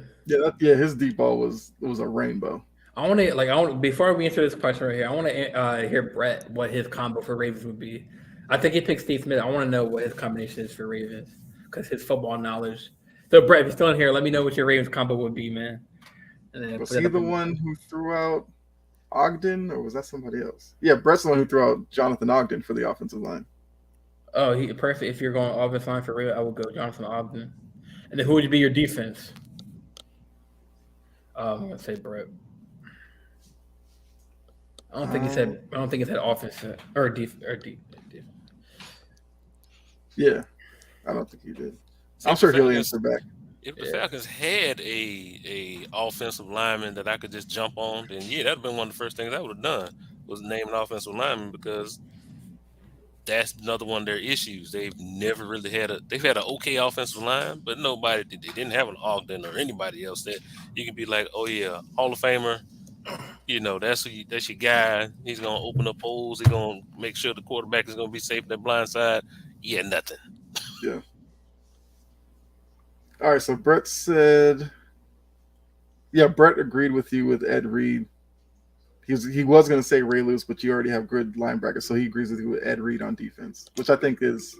A: Yeah. His deep ball was a rainbow.
C: I want before we answer this question right here, I want to hear Brett what his combo for Ravens would be. I think he picked Steve Smith. I want to know what his combination is for Ravens because his football knowledge. So Brett, if you're still in here, let me know what your Ravens combo would be, man. And then
A: Was
C: put it
A: he
C: up
A: the
C: in the
A: one who threw out Ogden, or was that somebody else? Yeah, Brett's the one who threw out Jonathan Ogden for the offensive line.
C: Oh, he perfect. If you're going offense line for real, I would go Jonathan Ogden. And then who would be your defense? I'm gonna say Brett. I don't think he
A: Um,
C: said. I don't think he said offense or deep.
A: yeah, I don't think he did.
B: See,
A: I'm
B: if the
A: sure he'll
B: Falcons
A: answer back.
B: if the
C: Yeah.
B: Falcons had a offensive lineman that I could just jump on, then yeah, that'd have been one of the first things I would have done was name an offensive lineman because that's another one of their issues. They've never really they've had an okay offensive line, but they didn't have an Ogden or anybody else that you can be like, oh yeah, Hall of Famer. That's your guy. He's gonna open up holes. He's gonna make sure the quarterback is gonna be safe at that blind side. Yeah, nothing.
A: Yeah. All right. So Brett said, yeah, Brett agreed with you with Ed Reed. He was going to say Ray Lewis, but you already have good linebackers, so he agrees with you with Ed Reed on defense, which I think is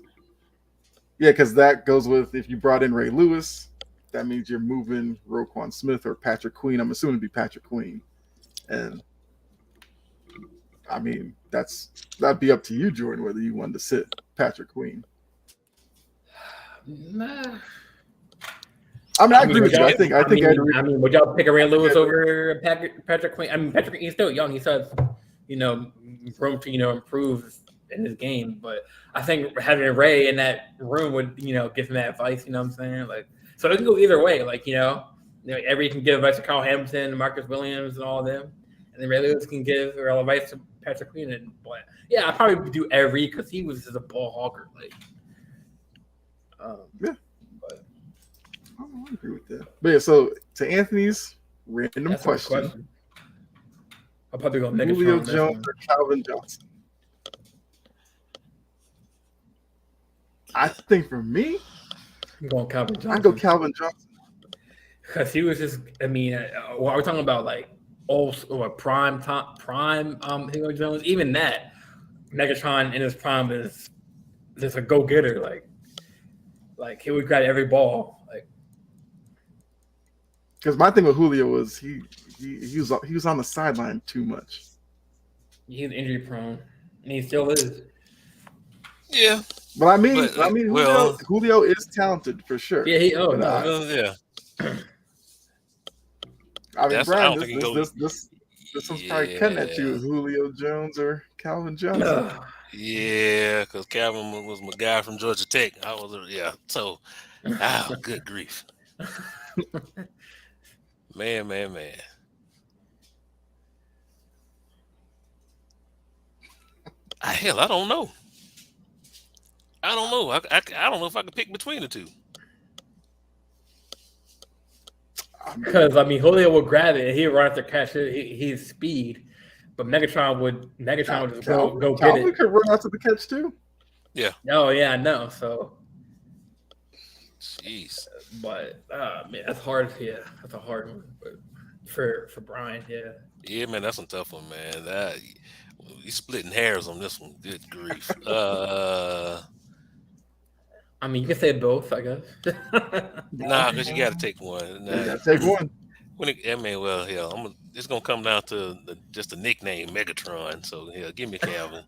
A: because that goes with if you brought in Ray Lewis, that means you're moving Roquan Smith or Patrick Queen. I'm assuming it'd be Patrick Queen, and I mean that'd be up to you, Jordan, whether you wanted to sit Patrick Queen.
C: Nah.
A: I mean, I agree
C: would
A: with you.
C: y'all,
A: I think Ed Reed.
C: would y'all pick a Ray Lewis
A: Ed Reed-
C: over Patrick Queen? I mean, Patrick, he's still young. He still has, room to, improve in his game. But I think having Ray in that room would, give him that advice. You know what I'm saying? Like, so it can go either way. Like, every can give advice to Carl Hamilton, Marcus Williams, and all of them, and then Ray Lewis can give advice to Patrick Queen. And but yeah, I probably would do every because he was just a ball hawker. Like,
A: Yeah.
C: But
A: I agree with that. But yeah, so to Anthony's random
C: that's a good
A: question.
C: I'll probably go
A: Julio
C: Megatron.
A: Jones or Calvin Johnson? I think for me,
C: I'm going Calvin Johnson.
A: I'd go Calvin Johnson.
C: Because he was just, I mean, what are we talking about? Like old or prime Julio Jones. Even that Megatron in his prime is just a go getter. Like he would grab every ball. Like
A: Because my thing with Julio was he was on the sideline too much.
C: he's injury prone, and he still is.
B: Yeah,
A: But I mean,
B: but
A: Julio is talented for sure.
C: Yeah,
B: yeah.
A: I mean,
B: I
A: Brian,
B: don't think he goes.
A: this one's probably cutting at you, Julio Jones or Calvin Johnson.
B: Yeah, because Calvin was my guy from Georgia Tech. So, good grief. Man. Hell, I don't know. I don't know. I don't know if I could pick between the two.
C: Because I mean, Julio would grab it and he'd run after catch it. He's speed, but Megatron would just go get
A: Calvin
C: it.
A: could run after the catch too.
B: Yeah.
C: Oh yeah, I know. So,
B: Jeez.
C: but man, that's hard. Yeah, that's a hard one. But for Brian, yeah.
B: Yeah, man, that's a tough one, man. You splitting hairs on this one. Good grief.
C: I mean, you can say both, I guess.
B: Nah, because you got to take one.
A: You
B: Nah,
A: gotta take one.
B: I mean, well, hell, it's gonna come down to just a nickname, Megatron. So, yeah, give me Calvin.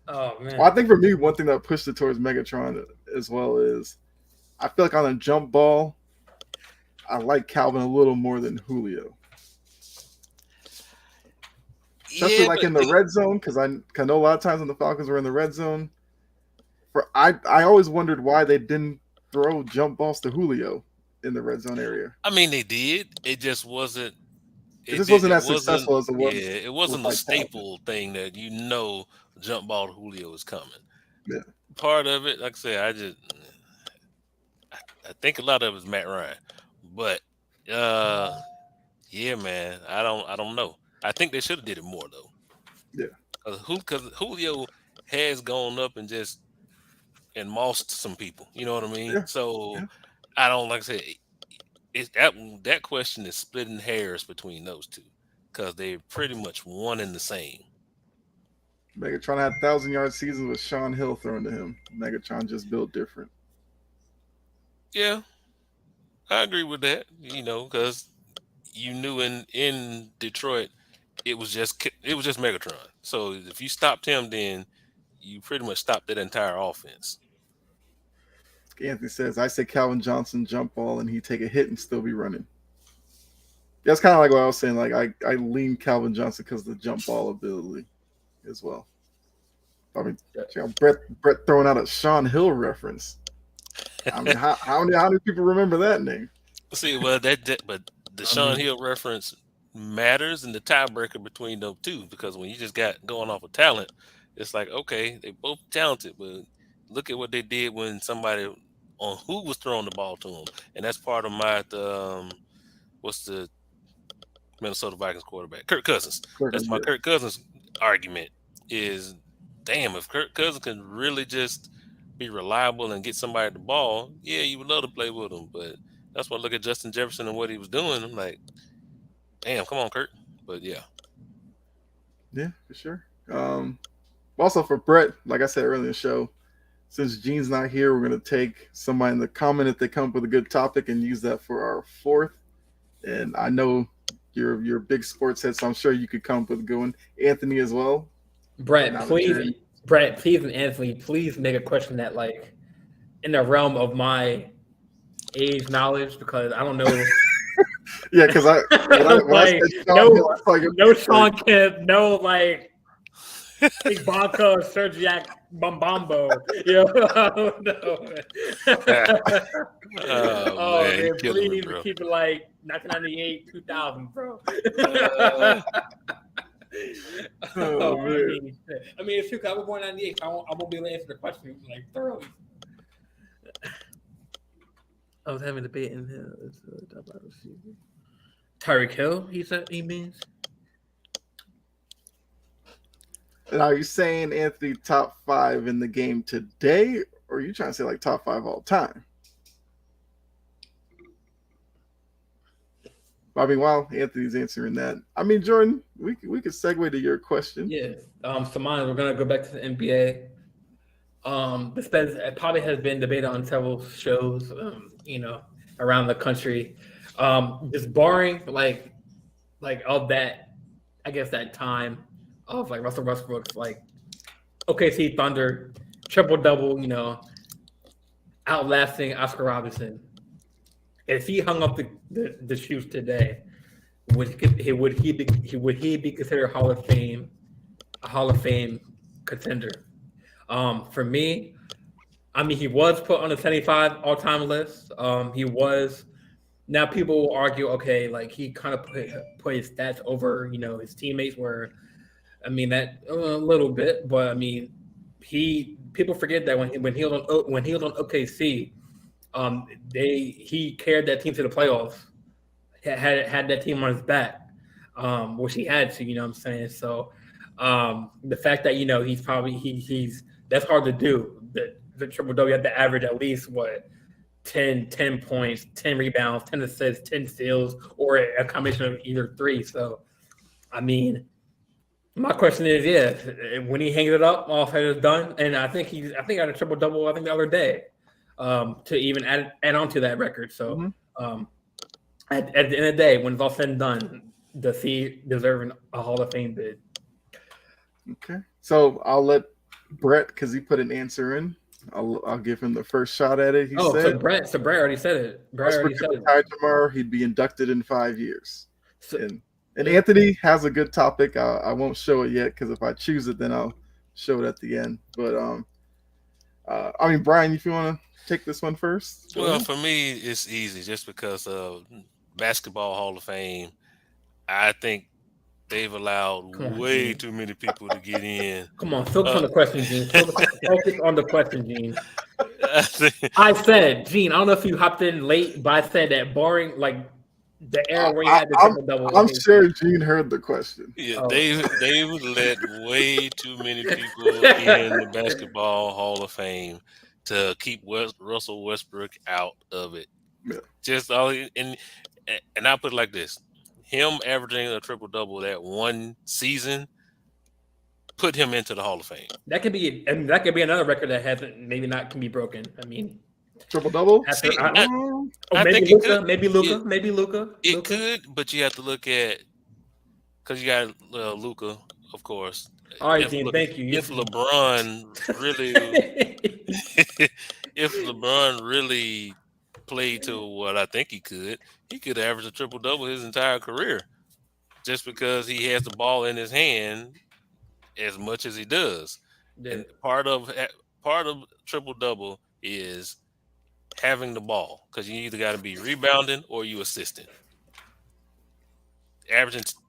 C: Oh man.
A: Well, I think for me, one thing that pushed it towards Megatron as well is I feel like on a jump ball, I like Calvin a little more than Julio. Especially
B: Yeah,
A: like
B: but
A: in the red zone, because I know a lot of times when the Falcons were in the red zone, I always wondered why they didn't throw jump balls to Julio in the red zone area.
B: I mean, they did. It just wasn't.
A: It just wasn't
B: It
A: as
B: wasn't.
A: successful as it
B: Yeah,
A: was
B: it
A: with
B: wasn't a
A: like Calvin.
B: staple thing that jump ball to Julio is coming.
A: Yeah,
B: Part of it, like I said, I think a lot of it is Matt Ryan, but yeah, man, I don't know. I think they should have did it more though,
A: yeah,
B: because Julio has gone up and mossed some people. You know what I mean?
A: yeah,
B: So
A: yeah.
B: I don't like I said. It's that question is splitting hairs between those two because they're pretty much one and the same.
A: Megatron had 1,000-yard seasons with Sean Hill thrown to him. Megatron just built different.
B: Yeah, I agree with that. Because you knew in Detroit it was just Megatron. So if you stopped him, then you pretty much stopped that entire offense.
A: Anthony says, I say Calvin Johnson jump ball and he take a hit and still be running. That's kind of like what I was saying. Like I lean Calvin Johnson because of the jump ball ability as well. I mean, Brett throwing out a Sean Hill reference. I mean, how many people remember that name?
B: See, well, but the Sean
C: mean-
B: Hill reference matters in the tiebreaker between them two because when you just got going off of talent, it's like okay, they both talented, but look at what they did when somebody on who was throwing the ball to them, and that's part of my what's the Minnesota Vikings quarterback, Kirk Cousins. That's my Kirk Cousins argument. Is damn if Kirk Cousins can really just be reliable and get somebody the ball, yeah, you would love to play with him, but. That's why I look at Justin Jefferson and what he was doing. I'm like, damn, come on, Kurt. But yeah.
A: Yeah, for sure. Also for Brett, like I said earlier in the show, since Gene's not here, we're gonna take somebody in the comment if they come up with a good topic and use that for our fourth. And I know you're a big sports head, so I'm sure you could come up with a good one. Anthony as well.
C: Brett, please, and Anthony, please make a question that like in the realm of my age knowledge because I don't know.
A: Yeah, because
C: like, no Sean Kemp, no like Ibaka, Sergiak Bambambo. You know,
B: Oh man,
C: please keep it like 1998, 2000, bro. I mean, it's true. I was born in '98. So I won't be able to answer the question like thoroughly. I was having a debate in here. Tyreek Hill, he means.
A: And are you saying Anthony top 5 in the game today, or are you trying to say like top 5 all time? I mean, while Anthony's answering that, I mean, Jordan, we could segue to your question.
C: Yeah. So mine, we're gonna go back to the NBA. It probably has been debated on several shows, around the country. Just barring like of that, I guess that time of like Russell Westbrook's like OKC Thunder triple double, outlasting Oscar Robertson. If he hung up the shoes today, would he be considered a Hall of Fame contender? For me, I mean, he was put on the 75 all-time list. He was. Now people will argue, okay, like he kind of put his stats over, his teammates were. I mean that a little bit, but I mean, people forget that when he was on OKC, he carried that team to the playoffs. Had that team on his back, which he had to. You know what I'm saying? So the fact that he's that's hard to do. The triple double, you have to average at least 10 points, 10 rebounds, 10 assists, 10 steals, or a combination of either three. So, I mean, My question is, when he hangs it up, all said is done, and I think he had a triple double. I think the other day, to even add on to that record. So, at the end of the day, when it's all said and done, does he deserve a Hall of Fame bid?
A: Okay, so I'll let Brett, because he put an answer in. I'll give him the first shot at it. He said,
C: so Brett already said it. Brett already said
A: it. Tomorrow, he'd be inducted in 5 years.
C: So,
A: and Anthony has a good topic. I won't show it yet because if I choose it, then I'll show it at the end. But I mean, Brian, if you want to take this one first.
B: Well, for me, it's easy just because of Basketball Hall of Fame. I think they've allowed way too many people to get in.
C: Come on, focus on the question, Gene. Focus on the question, Gene. I said, Gene, I don't know if you hopped in late, but I said that barring like the era where you had the triple double.
A: I'm sure Gene heard the question.
B: Yeah, they would let way too many people in the Basketball Hall of Fame to keep Russell Westbrook out of it.
A: Yeah.
B: Just all and I put it like this. Him averaging a triple double that one season put him into the Hall of Fame.
C: That could be another record that can be broken. I mean,
A: triple double.
C: Maybe Luka.
B: It could, but you have to look at because you got Luka, of course.
C: All right, Gene, thank you.
B: If LeBron really played to what I think he could average a triple double his entire career, just because he has the ball in his hand as much as he does. Yeah. And part of triple double is having the ball, because you either got to be rebounding or you assisting.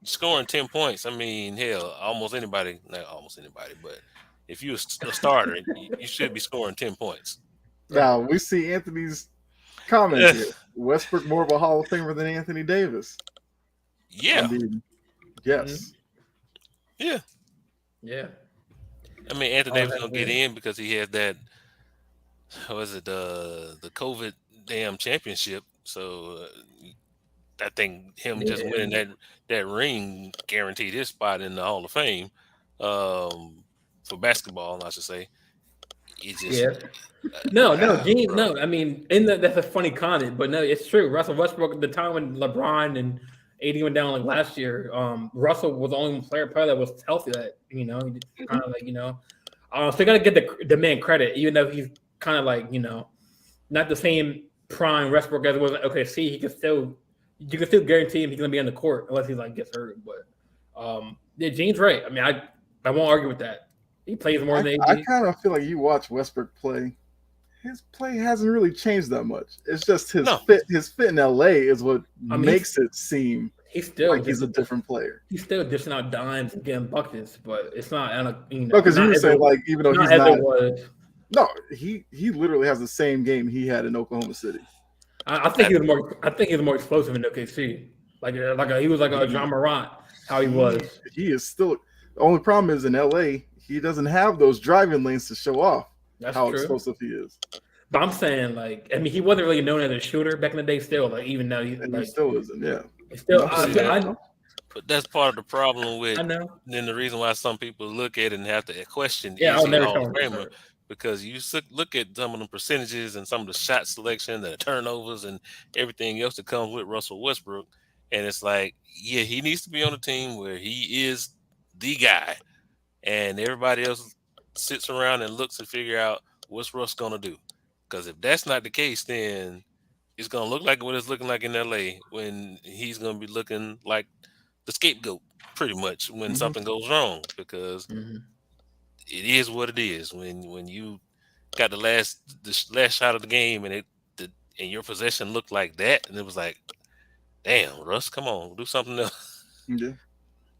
B: Scoring 10 points. I mean, hell, not almost anybody, but if you're a starter, you should be scoring 10 points.
A: Now we see Anthony's comment here. Westbrook more of a Hall of Famer than Anthony Davis.
B: Yeah.
A: I mean, yes.
B: Yeah.
C: Yeah.
B: I mean, Anthony Davis gonna get in because he had that. What was it? The COVID damn championship. So I think him just winning that ring guaranteed his spot in the Hall of Fame for basketball, I should say.
C: No, Gene, no. I mean, that's a funny comment, but no, it's true. Russell Westbrook, at the time when LeBron and AD went down like last year, Russell was the only player that was healthy. That he kind of like so you got to get the man credit, even though he's kind of like not the same prime Westbrook as it was at OKC. You can still guarantee him he's gonna be on the court unless he like gets hurt. But Gene's right. I mean, I won't argue with that. He plays more than AD.
A: I kind of feel like you watch Westbrook play. His play hasn't really changed that much. It's just his fit. His fit in LA is what makes it seem he's a different player.
C: He's still dishing out dimes and getting buckets, but it's not.
A: Because you were saying like even though he's not. No, he literally has the same game he had in Oklahoma City.
C: I think he was more. I think he was more explosive in OKC. He was like a John Morant. How he was.
A: He is still. The only problem is in LA, he doesn't have those driving lanes to show off.
C: That's
A: how
C: true.
A: Explosive he is.
C: But I'm saying, he wasn't really known as a shooter back in the day. Still, even though he
A: still isn't. Yeah.
C: Still,
B: but that's part of the problem with.
C: I know.
B: Then the reason why some people look at it and have to question.
C: Yeah, I'll never tell
B: him because you look at some of the percentages and some of the shot selection, the turnovers, and everything else that comes with Russell Westbrook, and it's like, yeah, he needs to be on a team where he is the guy, and everybody else sits around and looks to figure out what's Russ gonna do. Because if that's not the case, then it's gonna look like what it's looking like in LA when he's gonna be looking like the scapegoat, pretty much, when something goes wrong. Because it is what it is. When you got the last shot of the game and your possession looked like that, and it was like, damn, Russ, come on, do something else.
A: Yeah.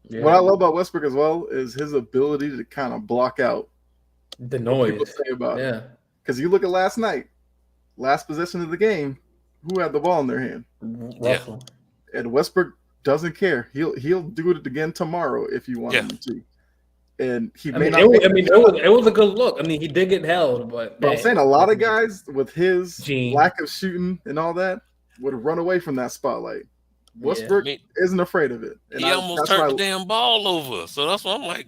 A: What I love about Westbrook as well is his ability to kind of block out
C: the noise.
A: People say about it. Because you look at last possession of the game, who had the ball in their hand?
C: Russell.
A: Yeah. And Westbrook doesn't care. He'll do it again tomorrow if you want him to. And he may not.
C: It was a good look. I mean, he did get held, but
A: I'm saying a lot of guys with his lack of shooting and all that would run away from that spotlight. Westbrook isn't afraid of it.
B: And he almost turned the damn ball over. So that's why I'm like,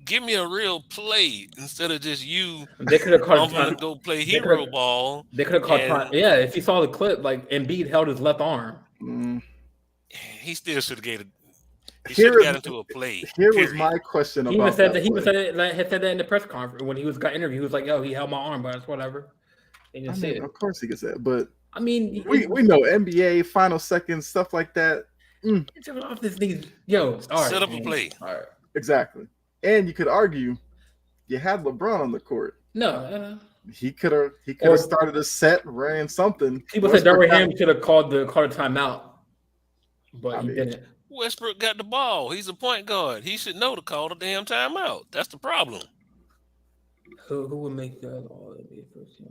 B: give me a real play instead of just you.
C: They could have caught
B: to go play hero ball.
C: They could have caught time. Yeah, if you saw the clip, like Embiid held his left arm.
B: He still should have gave it. He should have got into a play.
A: Here was my question about
C: he even said that in the press conference when he got interviewed. He was like, "Yo, he held my arm, but it's whatever."
A: Of course he could say it, but
C: I mean,
A: we know NBA final seconds stuff like that.
C: Off this thing, yo,
B: set up a play.
C: All right,
A: exactly. And you could argue you had LeBron on the court.
C: No,
A: he could have started a set, ran something.
C: People said Darvin Ham should have called a timeout, but he didn't.
B: Westbrook got the ball. He's a point guard. He should know to call the damn timeout. That's the problem.
C: Who would make that all NBA first team?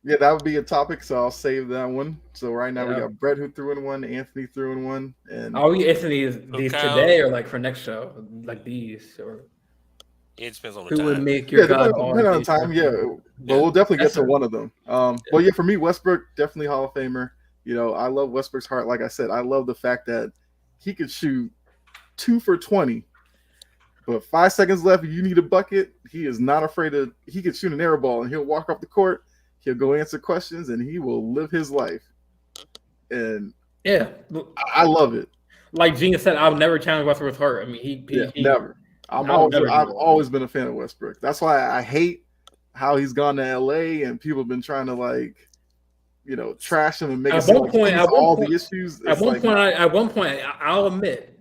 A: Yeah, that would be a topic, so I'll save that one. So right now we got Brett who threw in one, Anthony threw in one, and
C: are we answering these today or like for next show, like these or?
B: It depends on the time.
C: Who would make your
A: depending on time, but we'll definitely get to one of them. But yeah, for me, Westbrook definitely Hall of Famer. You know, I love Westbrook's heart. Like I said, I love the fact that he could shoot 2 for 20, but 5 seconds left, you need a bucket. He is not afraid of. He could shoot an air ball and he'll walk off the court. He'll go answer questions and he will live his life. And
C: yeah,
A: I love it.
C: Like Gene said, I've never challenged Westbrook's heart. I mean, he
A: never. I've always been a fan of Westbrook. That's why I hate how he's gone to LA and people have been trying to trash him and make it seem like the issues.
C: At one point, I'll admit,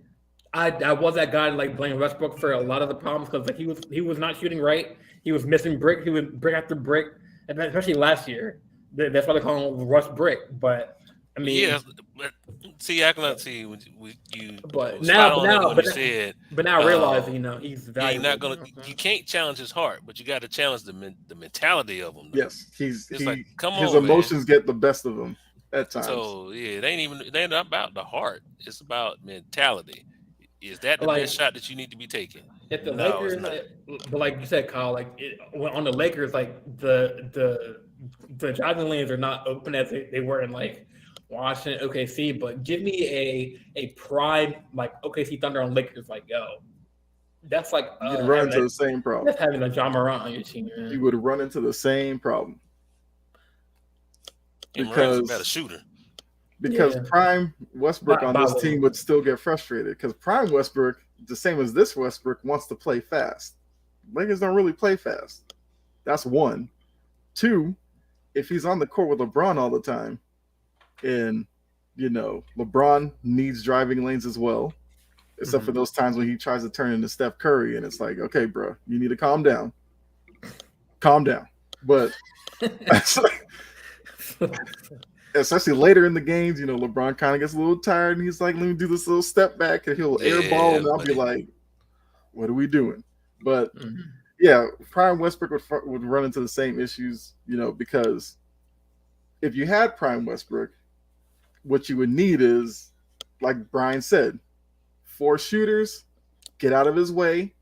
C: I was that guy to blame Westbrook for a lot of the problems because he was not shooting right. He was missing brick. He was brick after brick, and especially last year. That's why they call him Russ Brick. But I mean,
B: yeah. But see, I cannot see you.
C: But now
B: I
C: realize he's valuable.
B: You're not gonna. You can't challenge his heart, but you got to challenge the mentality of him. Though.
A: Yes, his emotions get the best of him at times.
B: So yeah, they ain't about the heart. It's about mentality. Is that the best shot that you need to be taking?
C: If the Lakers, but like you said, Kyle, on the Lakers, the driving lanes are not open as they were in Washington, OKC, but give me a prime OKC Thunder on Lakers, that's
A: you'd run into the same problem.
C: That's having a John Morant on your team, man.
A: You would run into the same problem
B: because about a shooter.
A: Because Prime Westbrook on this team would still get frustrated because Prime Westbrook, the same as this Westbrook, wants to play fast. Lakers don't really play fast. That's one. Two, if he's on the court with LeBron all the time, and LeBron needs driving lanes as well, except for those times when he tries to turn into Steph Curry, and it's like, okay, bro, you need to calm down. But especially later in the games, LeBron kind of gets a little tired, and he's like, let me do this little step back, and he'll airball, and I'll be like, what are we doing? But yeah, Prime Westbrook would run into the same issues, because if you had Prime Westbrook, what you would need is, like Brian said, 4 shooters, get out of his way.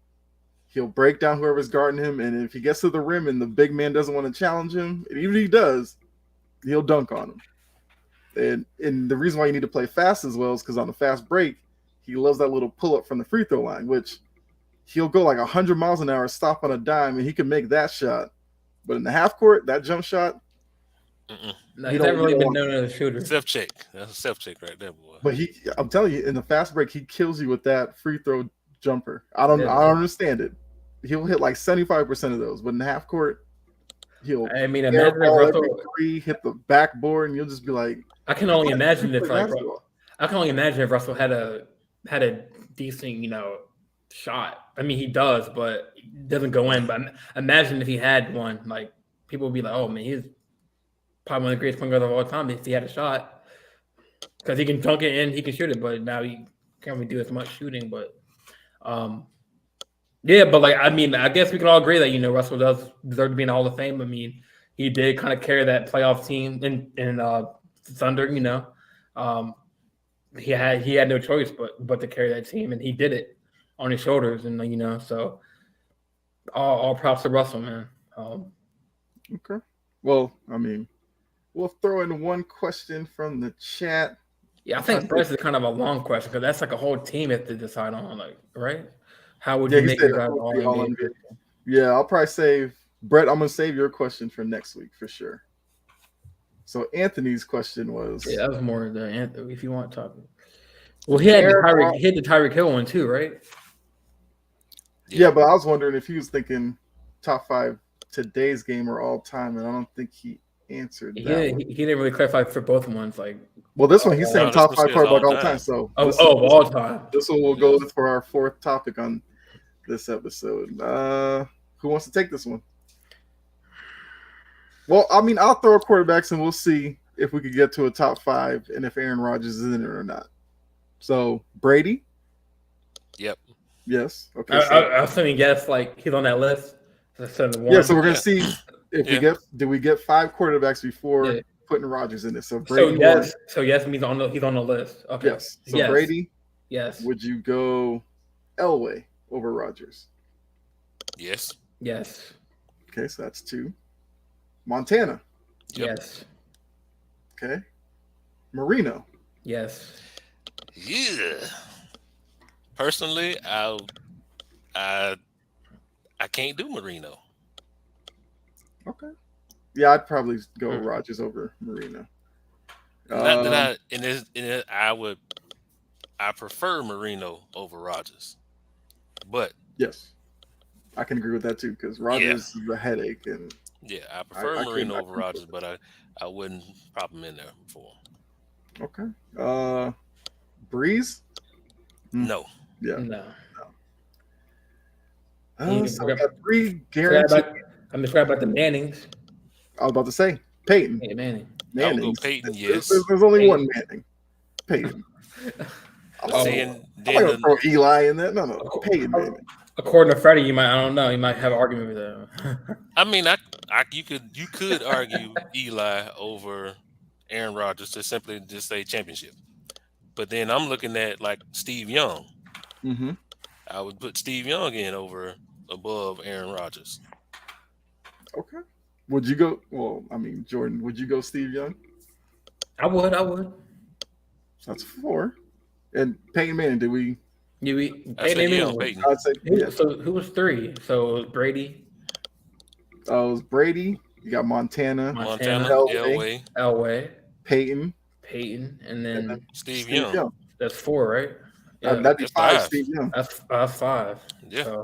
A: He'll break down whoever's guarding him, and if he gets to the rim and the big man doesn't want to challenge him, and even if he does, he'll dunk on him. And the reason why you need to play fast as well is because on the fast break, he loves that little pull-up from the free throw line, which he'll go 100 miles an hour, stop on a dime, and he can make that shot. But in the half court, that jump shot,
C: no, he's never really been known as a shooter.
B: Self check. That's a self check right there, boy.
A: But I'm telling you, in the fast break, he kills you with that free throw jumper. I don't understand it. He'll hit 75% of those, but in the half court, he'll
C: imagine if Russell
A: hit the backboard, and you'll just be like,
C: I can only imagine if Russell had a decent, shot. I mean, he does, but it doesn't go in. But imagine if he had one, people would be like, oh man, he's probably one of the greatest point guards of all time if he had a shot, because he can dunk it and he can shoot it. But now he can't really do as much shooting. But yeah, but I guess we can all agree that Russell does deserve to be in the Hall of Fame. I mean, he did kind of carry that playoff team in Thunder. He had no choice but to carry that team, and he did it on his shoulders. And so all props to Russell, man.
A: Okay. Well, I mean, we'll throw in one question from the chat.
C: Yeah, I think Brett's is kind of a long question because that's like a whole team you have to decide on, like, right? How would
A: Yeah,
C: you
A: he
C: make
A: said
C: your
A: that
C: guys
A: would
C: all
A: be all
C: NBA?
A: NBA. Yeah, I'll probably save Brett. I'm gonna save your question for next week for sure. So Anthony's question
C: Yeah,
A: was
C: that was more the anthem if you want to talk. Well, he had the
A: Aaron.
C: Tyreek, he had the Tyreek Hill one too, right?
A: Yeah,
B: Yeah.
A: but I was wondering if he was thinking top five today's game or all time, and I don't think he answered that one.
C: He didn't really clarify for both ones, like
A: Well, this one he's saying
B: No, this
A: top
B: one
A: five
B: says
A: quarterback
B: all
A: all time.
B: time.
A: So
C: of all time.
A: this one we'll
B: Yeah.
A: go with for our fourth topic on this episode. Who wants to take this one? Well, I mean, I'll throw quarterbacks and we'll see if we could get to a top five and if Aaron Rodgers is in it or not. So Brady,
B: Yep.
A: yes, okay.
C: I was saying yes, like he's on that list. Instead of one.
A: Yeah, so we're gonna
B: Yeah.
A: see if
B: Yeah.
A: we get five quarterbacks before
C: Yeah.
A: putting Rodgers in it. So
C: So
A: Brady
C: yes,
A: won.
C: so yes means he's on the list. Okay.
A: Yes. So
C: yes.
A: Brady,
C: Yes.
A: would you go Elway over Rodgers?
B: Yes.
C: Yes.
A: Okay, so that's two. Montana.
B: Yep.
C: Yes.
A: Okay. Marino.
C: Yes.
B: Yeah. Personally, I can't do Marino.
A: Okay. Yeah, I'd probably go Rodgers over Marino.
B: Not that I prefer Marino over Rodgers. But
A: Yes, I can agree with that too because Rodgers is a headache, and
B: yeah, I prefer
A: I
B: Marino
A: couldn't- I
B: over
A: couldn't
B: Rodgers, but I wouldn't pop him in there for him.
A: okay. Breeze.
B: No.
A: Yeah.
C: No.
A: So we got three
C: Forgot
A: guaranteed.
C: about, I forgot about the Mannings.
A: I was about to say Peyton.
C: Hey, Manning.
B: I would go
A: Mannings.
B: Peyton,
A: There's,
B: yes.
A: there's only
C: Peyton.
A: one Manning. Peyton. I'm not
B: Then,
A: gonna
B: then
A: throw Eli in there. No, Peyton
C: Oh,
A: Manning.
C: According to Freddie, I don't know, you might have an argument with that.
B: I mean, you could argue Eli over Aaron Rodgers to simply just say championship. But then I'm looking at like Steve Young.
A: Mm-hmm.
B: I would put Steve Young in above Aaron Rodgers.
A: Okay. Would you go? Well, I mean, Jordan, would you go Steve Young?
C: I would.
A: That's four. And Peyton Manning, did we?
B: I said yeah on Peyton.
A: I'd say yeah.
C: So who was three? So Brady,
A: It was Brady. You got Montana,
B: Montana,
A: Elway,
C: Elway,
A: Peyton,
C: Peyton, and then
B: Steve Young.
C: that's four, right? Yeah,
A: That'd be
B: that's
A: five.
B: five.
A: Steve Young.
C: that's five.
B: Yeah.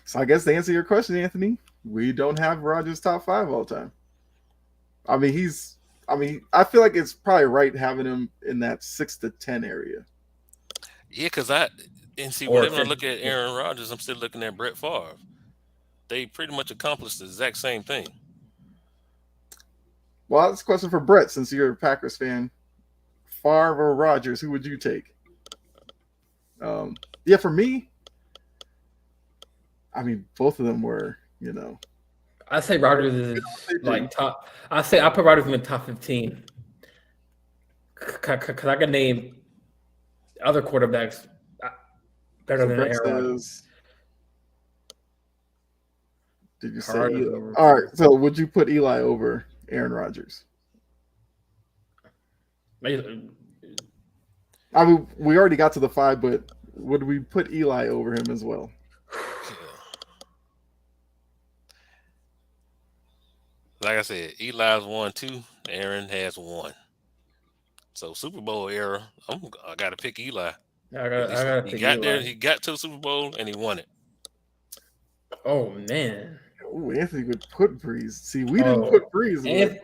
A: So I guess to answer your question, Anthony, we don't have Rodgers top five all the time. I mean, I feel like it's probably right having him in that 6 to 10 area.
B: Yeah, because
C: Or
B: whenever I
C: 10.
B: look at Aaron Rodgers, I'm still looking at Brett Favre. They pretty much accomplished the exact same thing.
A: Well, that's a question for Brett, since you're a Packers fan. Favre or Rodgers, who would you take? Yeah, for me, I mean, both of them were,
C: I say Rodgers is like top. I put Rodgers in the top 15 because I can name other quarterbacks better than
A: Brett
C: Aaron Rodgers.
A: says, did you say
C: Rodgers
A: Eli?
C: over-
A: All right, so would you put Eli over Aaron Rodgers? I mean, we already got to the five, but would we put Eli over him as well?
B: Like I said, Eli's 1-2. Aaron has 1. So Super Bowl era, I got to pick Eli.
C: I got
B: He got there. He got to the Super Bowl and he won it.
C: Oh man.
A: Oh, Anthony would put Breeze. See, we didn't put Breeze.
C: Anthony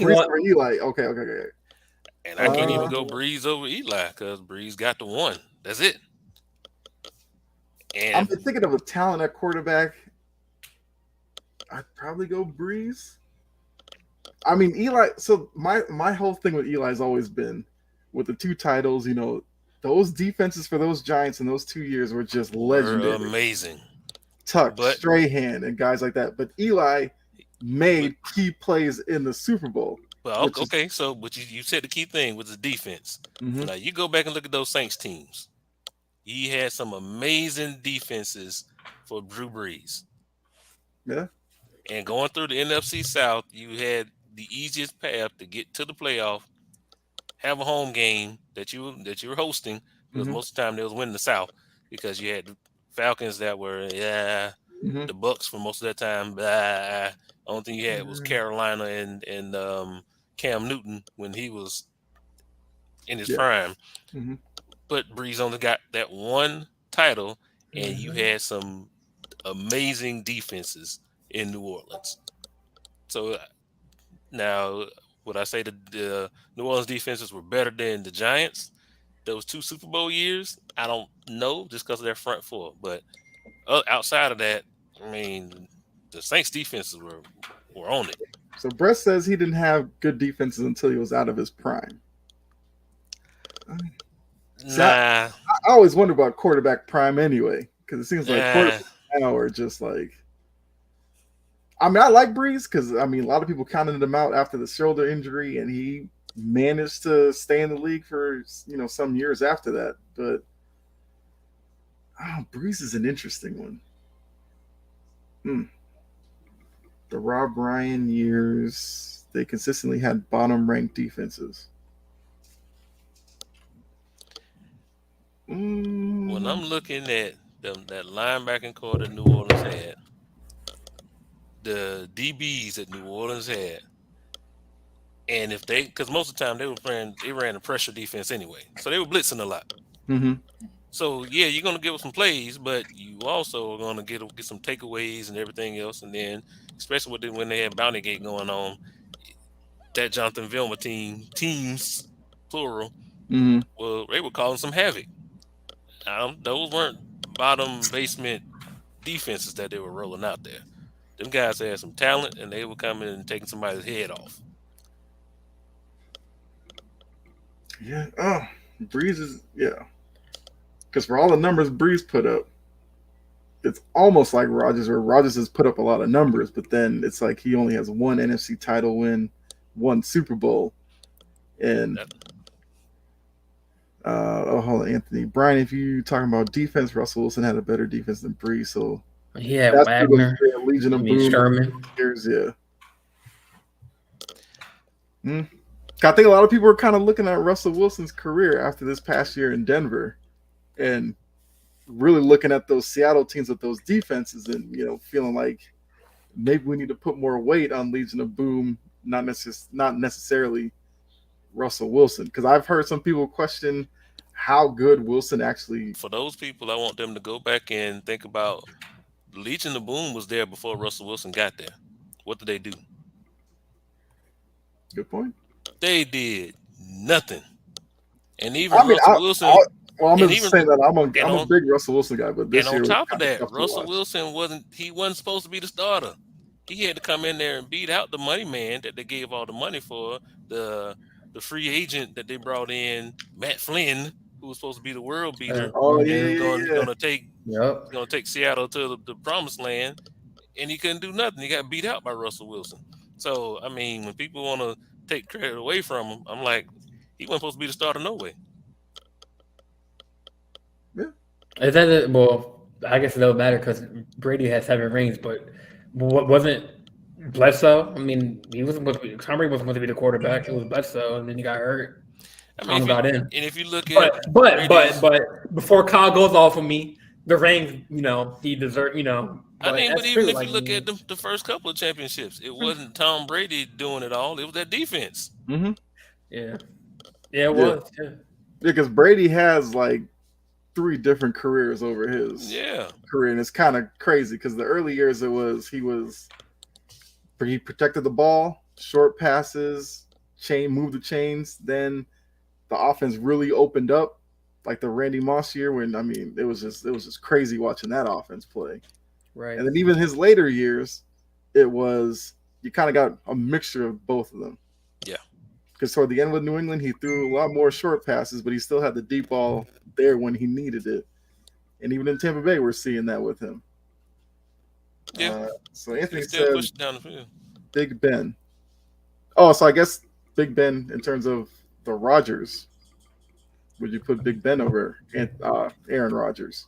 A: Breeze over Eli. Okay.
B: And I can't even go Breeze over Eli because Breeze got the 1. That's it. And
A: I'm thinking of a talent at quarterback. I'd probably go Breeze. I mean, Eli. So my whole thing with Eli has always been with the 2 titles. Those defenses for those Giants in those 2 years were just legendary,
B: amazing.
A: Tuck, Strahan, and guys like that. But Eli made key plays in the Super Bowl.
B: Well, okay. But you said the key thing was the defense.
A: Mm-hmm.
B: Now you go back and look at those Saints teams. He had some amazing defenses for Drew Brees.
A: Yeah.
B: And going through the NFC South, you had the easiest path to get to the playoff have a home game that you were hosting, because
A: Mm-hmm.
B: most of the time they was winning the South, because you had the Falcons that were
A: Mm-hmm.
B: the Bucks for most of that time. Blah. Only thing you had was Carolina and Cam Newton when he was in his
A: Yeah.
B: prime.
A: Mm-hmm.
B: But Breeze only got that one title, and you
C: Mhm.
B: had some amazing defenses in New Orleans. So now, would I say the New Orleans defenses were better than the Giants those two Super Bowl years? I don't know, just because of their front four. But outside of that, I mean, the Saints defenses were on it.
A: So Brett says he didn't have good defenses until he was out of his prime. See,
B: Nah,
A: I always wonder about quarterback prime anyway, because it seems like
B: nah,
A: quarterbacks now are just like. I mean, I like Breeze because I mean a lot of people counted him out after the shoulder injury, and he managed to stay in the league for some years after that. But Breeze is an interesting one. Hmm. The Rob Ryan years, they consistently had bottom ranked defenses.
B: when I'm
A: Mm,
B: looking at that linebacking core that New Orleans had, the DBs that New Orleans had, and if they, because most of the time they ran a pressure defense anyway, so they were blitzing a lot.
A: mm-hmm.
B: So yeah, you're gonna give up some plays, but you also are gonna get some takeaways and everything else. And then, especially when they had Bounty Gate going on, that Jonathan Vilma teams plural,
A: Mm-hmm.
B: well, they were causing some havoc. Those weren't bottom basement defenses that they were rolling out there. Them guys had some talent, and they were coming and taking somebody's head off.
A: Yeah. Oh, Breeze is because for all the numbers Breeze put up, it's almost like Rogers, where Rogers has put up a lot of numbers, but then it's like he only has one NFC title win, one Super Bowl, and
B: That,
A: hold on, Anthony Brian. If you talking about defense, Russell Wilson had a better defense than Breeze, so
C: Yeah,
A: that's through those
C: Wagner.
A: Legion
C: I
A: of
C: mean
A: Boom
C: Sherman.
A: years. Yeah. Mm. I think a lot of people are kind of looking at Russell Wilson's career after this past year in Denver, and really looking at those Seattle teams with those defenses, and feeling like maybe we need to put more weight on Legion of Boom, not necessarily Russell Wilson, because I've heard some people question how good Wilson actually.
B: for those people, I want them to go back and think about Legion of Boom was there before Russell Wilson got there. What did they do?
A: Good point.
B: They did nothing. And even
A: I mean,
B: Russell Wilson,
A: well, I'm
B: and
A: just
B: even
A: saying that
B: and
A: I'm a
B: on
A: big Russell Wilson guy, but
B: and
A: this
B: on
A: year was
B: top of
A: kind of
B: that,
A: tough to
B: Russell
A: watch.
B: Wilson wasn't supposed to be the starter. He had to come in there and beat out the money man that they gave all the money for, the the free agent that they brought in, Matt Flynn, who was supposed to be the world beater,
A: Oh yeah,
B: and
A: yeah, yeah.
C: Yep.
B: gonna take Seattle to the promised land, and he couldn't do nothing. He got beat out by Russell Wilson. So I mean, when people want to take credit away from him, I'm like, he wasn't supposed to be the starter no way.
A: Yeah.
C: Is that it? Well, I guess it doesn't matter because Brady has 7 rings, but what wasn't Bledsoe? I mean, he wasn't supposed to be. Tom Brady wasn't supposed to be the quarterback. It was Bledsoe, and then he got hurt.
B: I mean,
C: Tom got in.
B: if you look at
C: But
B: Brady's,
C: before Kyle goes off of me, the rings, he deserved.
B: I
C: But
B: mean, but
C: that's
B: even
C: true.
B: if you
C: Like,
B: look at the first couple of championships, it wasn't Tom Brady doing it all. It was that defense.
A: Mm-hmm.
C: yeah, yeah, it
A: Yeah.
C: was. Yeah.
A: Because Brady has like 3 different careers over his
B: Yeah.
A: career, and it's kind of crazy because the early years he protected the ball, short passes, moved the chains. Then the offense really opened up, like the Randy Moss year when I mean it was just crazy watching that offense play.
C: Right.
A: And then even his later years, it was you kind of got a mixture of both of them.
B: Yeah.
A: Because toward the end with New England, he threw a lot more short passes, but he still had the deep ball there when he needed it. And even in Tampa Bay, we're seeing that with him.
B: Yeah.
A: So Anthony
B: He still
A: said
B: pushed down the field.
A: Big Ben. Oh, so I guess Big Ben in terms of the Rodgers. Would you put Big Ben over Aaron Rodgers?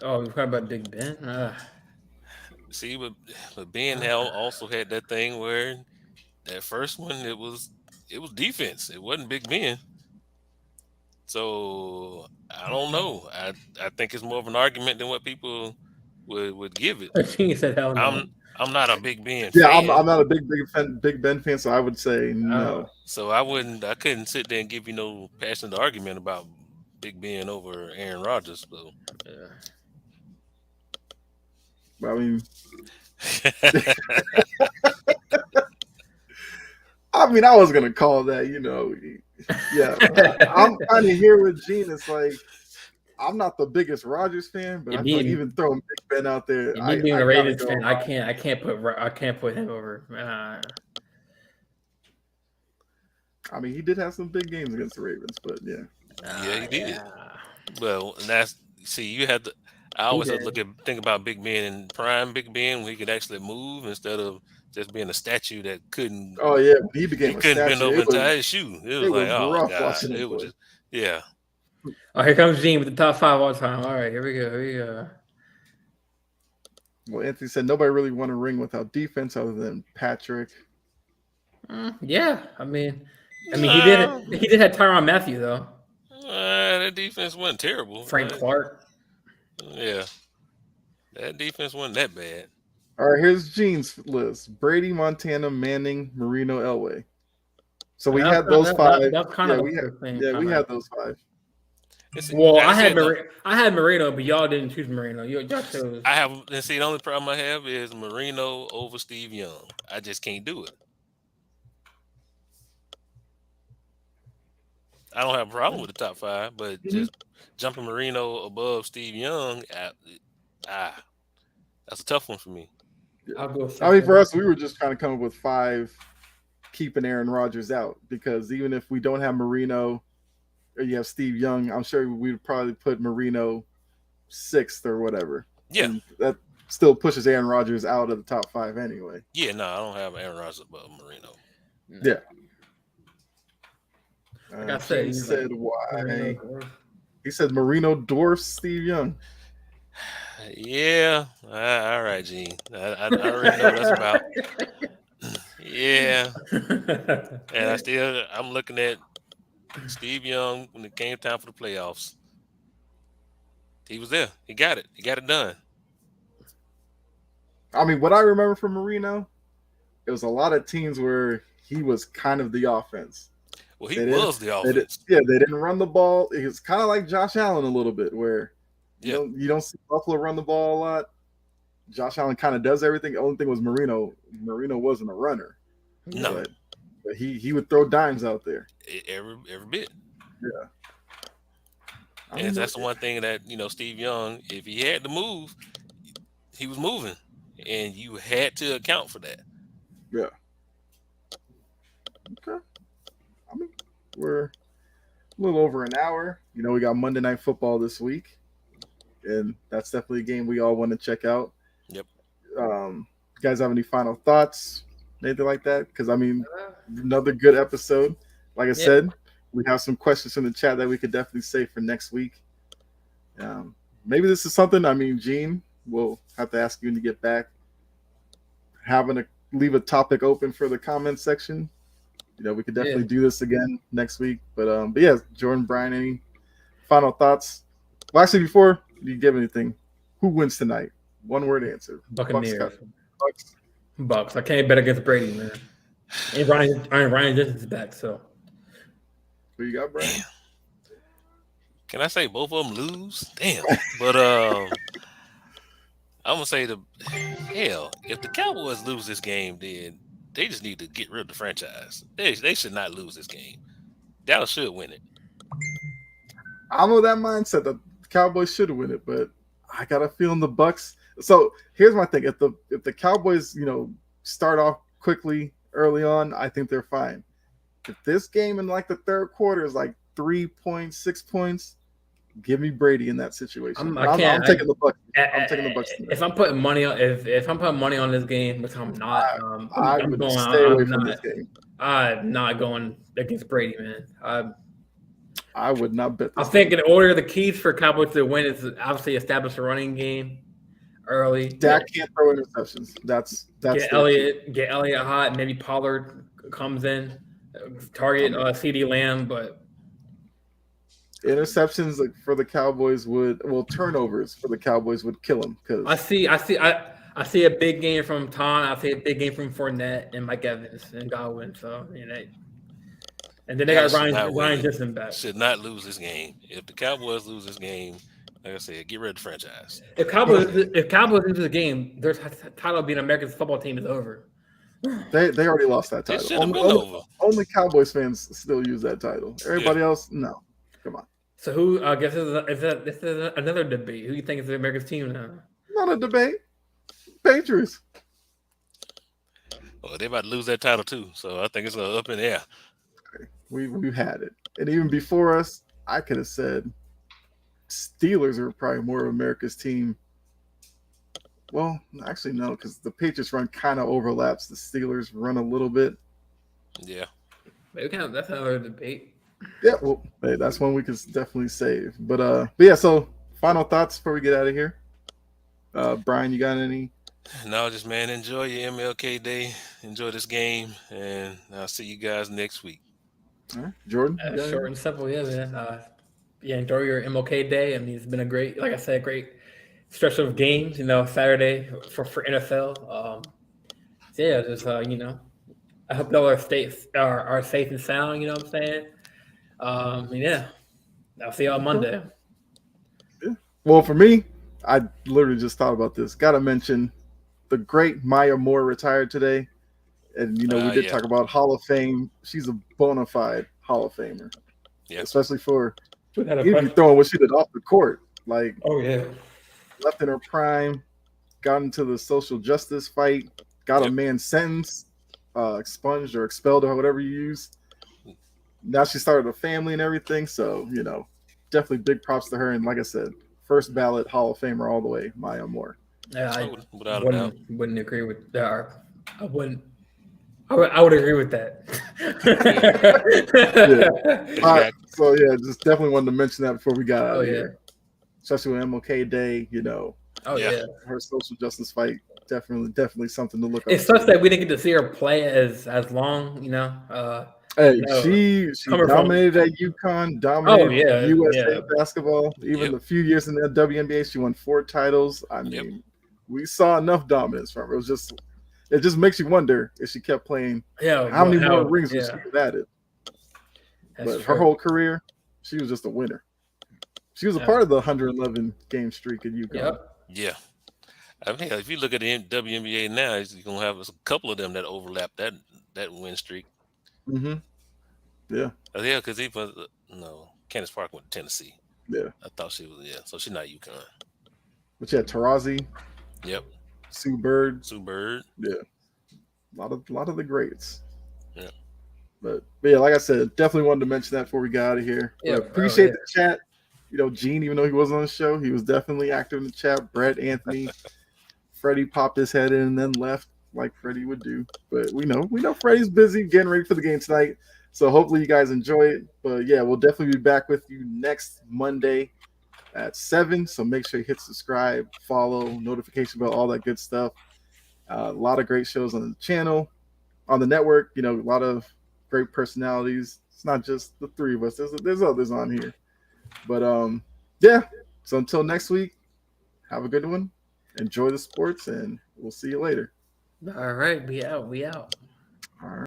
C: Oh, we're talking about Big Ben.
B: See, but Ben also had that thing where that first one, it was defense. It wasn't Big Ben. So I don't know. I think it's more of an argument than what people would give it.
C: She said, "Hell no."
B: I'm not a Big Ben
A: Yeah,
B: fan,
A: I'm not a Big Ben fan, so I would say no.
B: so I couldn't sit there and give you no passionate argument about Big Ben over Aaron Rodgers. So.
A: I mean, I was gonna call that, yeah. I'm kind of here with Gene. It's like I'm not the biggest Rodgers fan, but I feel like even throwing Big Ben out there,
C: me being a Ravens fan, I can't put him over.
B: I
A: mean, he did have some big games against the Ravens, but yeah.
B: Yeah, he did. Yeah. Well, and you had to. I always have to think about Big Ben and prime Big Ben when he could actually move instead of just being a statue that couldn't.
A: Oh yeah, he couldn't
B: bend over and tie his shoe. It was like, oh god, it was just yeah.
C: Oh, here comes Gene with the top 5 all time. All right, here we go.
A: Well, Anthony said nobody really won a ring without defense other than Patrick.
C: Yeah, I mean, he did have Tyrann Mathieu though.
B: That defense wasn't terrible.
C: Frank Clark.
B: Yeah, that defense wasn't that bad.
A: All right, here's Gene's list: Brady, Montana, Manning, Marino, Elway. So we had those 5.
C: That's kind of
A: we had those 5.
C: Well, I had Marino, but y'all didn't choose Marino. Y'all chose.
B: The only problem I have is Marino over Steve Young. I just can't do it. I don't have a problem with the top 5, but just jumping Marino above Steve Young, that's a tough one for me.
A: I'll go. For us, we were just trying to come up with 5 keeping Aaron Rodgers out, because even if we don't have Marino or you have Steve Young, I'm sure we'd probably put Marino 6th or whatever.
B: Yeah.
A: And that still pushes Aaron Rodgers out of the top 5 anyway.
B: Yeah, no, I don't have Aaron Rodgers above Marino.
A: Yeah.
C: Like I said,
A: he said why? He said Marino dwarfs Steve Young.
B: Yeah. All right, Gene. I already know what that's about. Yeah. And I'm looking at Steve Young when it came time for the playoffs. He was there. He got it. He got it done.
A: I mean, what I remember from Marino, it was a lot of teams where he was kind of the offense.
B: Well, he was the offense.
A: They didn't run the ball. It was kind of like Josh Allen a little bit, where you don't see Buffalo run the ball a lot. Josh Allen kind of does everything. The only thing was Marino. Marino wasn't a runner.
B: No.
A: But he would throw dimes out there.
B: Every bit.
A: Yeah.
B: And that's the one thing that, Steve Young, if he had to move, he was moving. And you had to account for that.
A: Yeah. Okay. I mean, we're a little over an hour. We got Monday Night Football this week. And that's definitely a game we all want to check out.
B: Yep.
A: You guys have any final thoughts? Anything like that? Because, another good episode. Like I said, we have some questions in the chat that we could definitely save for next week. Maybe this is something, Gene, we'll have to ask you when you get back. Leave a topic open for the comment section. We could definitely do this again next week. But yeah, Jordan, Brian, any final thoughts? Well, actually, before you give anything, who wins tonight? One word answer.
C: Buccaneers. Bucks. I can't bet against Brady, man. And Ryan Jensen's back, so.
A: Who you got, Brian?
B: Can I say both of them lose? Damn. But I'm gonna say if the Cowboys lose this game, then they just need to get rid of the franchise. They should not lose this game. Dallas should win it.
A: I'm of that mindset that the Cowboys should win it, but I got a feeling the Bucks. So here's my thing: if the Cowboys, start off quickly early on, I think they're fine. If this game in the 3rd quarter is 3 points, 6 points, give me Brady in that situation. I'm taking the Bucks. I'm taking the Bucks.
C: If I'm putting money on, if I'm putting money on this game, which I'm not,
A: I would stay away from this game.
C: I'm not going against Brady, man.
A: I would not bet.
C: I think in order the keys for Cowboys to win is obviously establish a running game early.
A: Dak can't throw interceptions. That's
C: get Elliott hot. Maybe Pollard comes in. Target CD Lamb, but
A: interceptions like for the Cowboys turnovers for the Cowboys would kill them
C: I
A: because
C: see, I see, I see a big game from Tom. I see a big game from Fournette and Mike Evans and Godwin. So and then they got
B: Dallas should not
C: Ryan
B: win.
C: Jensen back.
B: Should not lose this game. If the Cowboys lose this game, like I said, get rid of the franchise.
C: If Cowboys lose the game, their title being America's football team is over.
A: they already lost that
B: It
A: title.
B: should have been over.
A: Only Cowboys fans still use that title. Everybody else, no. Come on.
C: So who? I guess this is another debate. Who do you think is the America's team now?
A: Not a debate. Patriots.
B: Well, they about to lose that title too, so I think it's up in the air.
A: We've had it, and even before us, I could have said Steelers are probably more of America's team. Well, actually, no, because the Patriots run kind of overlaps. The Steelers run a little bit.
B: Yeah.
C: That's another debate.
A: Yeah, well, hey, that's one we could definitely save. But yeah. So, final thoughts before we get out of here. Brian, you got any?
B: No, just man, enjoy your MLK Day. Enjoy this game, and I'll see you guys next week.
A: All right. Jordan, you got
C: Short
A: any?
C: and simple, yeah, man. Enjoy your MLK Day. I mean, it's been a great, like I said, great stretch of games. Saturday for NFL. So yeah, just I hope y'all are safe and sound. You know what I'm saying? Yeah, I'll see y'all on Monday.
A: Yeah. Well, for me, I literally just thought about this. Got to mention the great Maya Moore retired today. And, we did talk about Hall of Fame. She's a bona fide Hall of Famer.
B: Yeah.
A: Especially for
C: Even
A: throwing what she did off the court. Like,
C: oh, yeah.
A: Left in her prime, got into the social justice fight, got a man sentenced, expunged or expelled or whatever you use. Now she started a family and everything. So, definitely big props to her. And like I said, first ballot Hall of Famer all the way, Maya Moore.
C: Yeah, I
B: without a doubt.
C: wouldn't agree with that. I wouldn't. I would agree with that.
A: Yeah. All right. So yeah, just definitely wanted to mention that before we got out of here. Especially with MLK Day,
C: Oh yeah.
A: Her social justice fight definitely something to look up.
C: It sucks that we didn't get to see her play as long.
A: Hey, she dominated at UConn, dominated USA basketball. Even the few years in the WNBA, she won 4 titles. I mean, we saw enough dominance from her. It just makes you wonder if she kept playing. How many more rings would she have added? But her whole career, she was just a winner. She was a part of the 111 game streak at UConn.
C: Yep.
B: Yeah. I mean, if you look at the WNBA now, you're gonna have a couple of them that overlap that win streak.
A: Mm-hmm. Yeah.
B: Yeah, because Candace Parker went to Tennessee.
A: Yeah.
B: I thought she was so she's not UConn.
A: But yeah, Tarazi.
B: Yep.
A: Sue Bird.
B: Yeah.
A: A lot of the greats.
B: Yeah.
A: But yeah, like I said, definitely wanted to mention that before we got out of here.
C: Yeah.
A: Appreciate the chat. Gene, even though he wasn't on the show, he was definitely active in the chat. Brett, Anthony, Freddie popped his head in and then left like Freddie would do. But we know Freddie's busy getting ready for the game tonight. So hopefully you guys enjoy it. But yeah, we'll definitely be back with you next Monday at 7. So make sure you hit subscribe, follow, notification bell, all that good stuff. A lot of great shows on the channel, on the network. A lot of great personalities. It's not just the 3 of us. There's others on here. But yeah. So until next week, have a good one. Enjoy the sports, and we'll see you later.
C: All right, we out.
A: All right.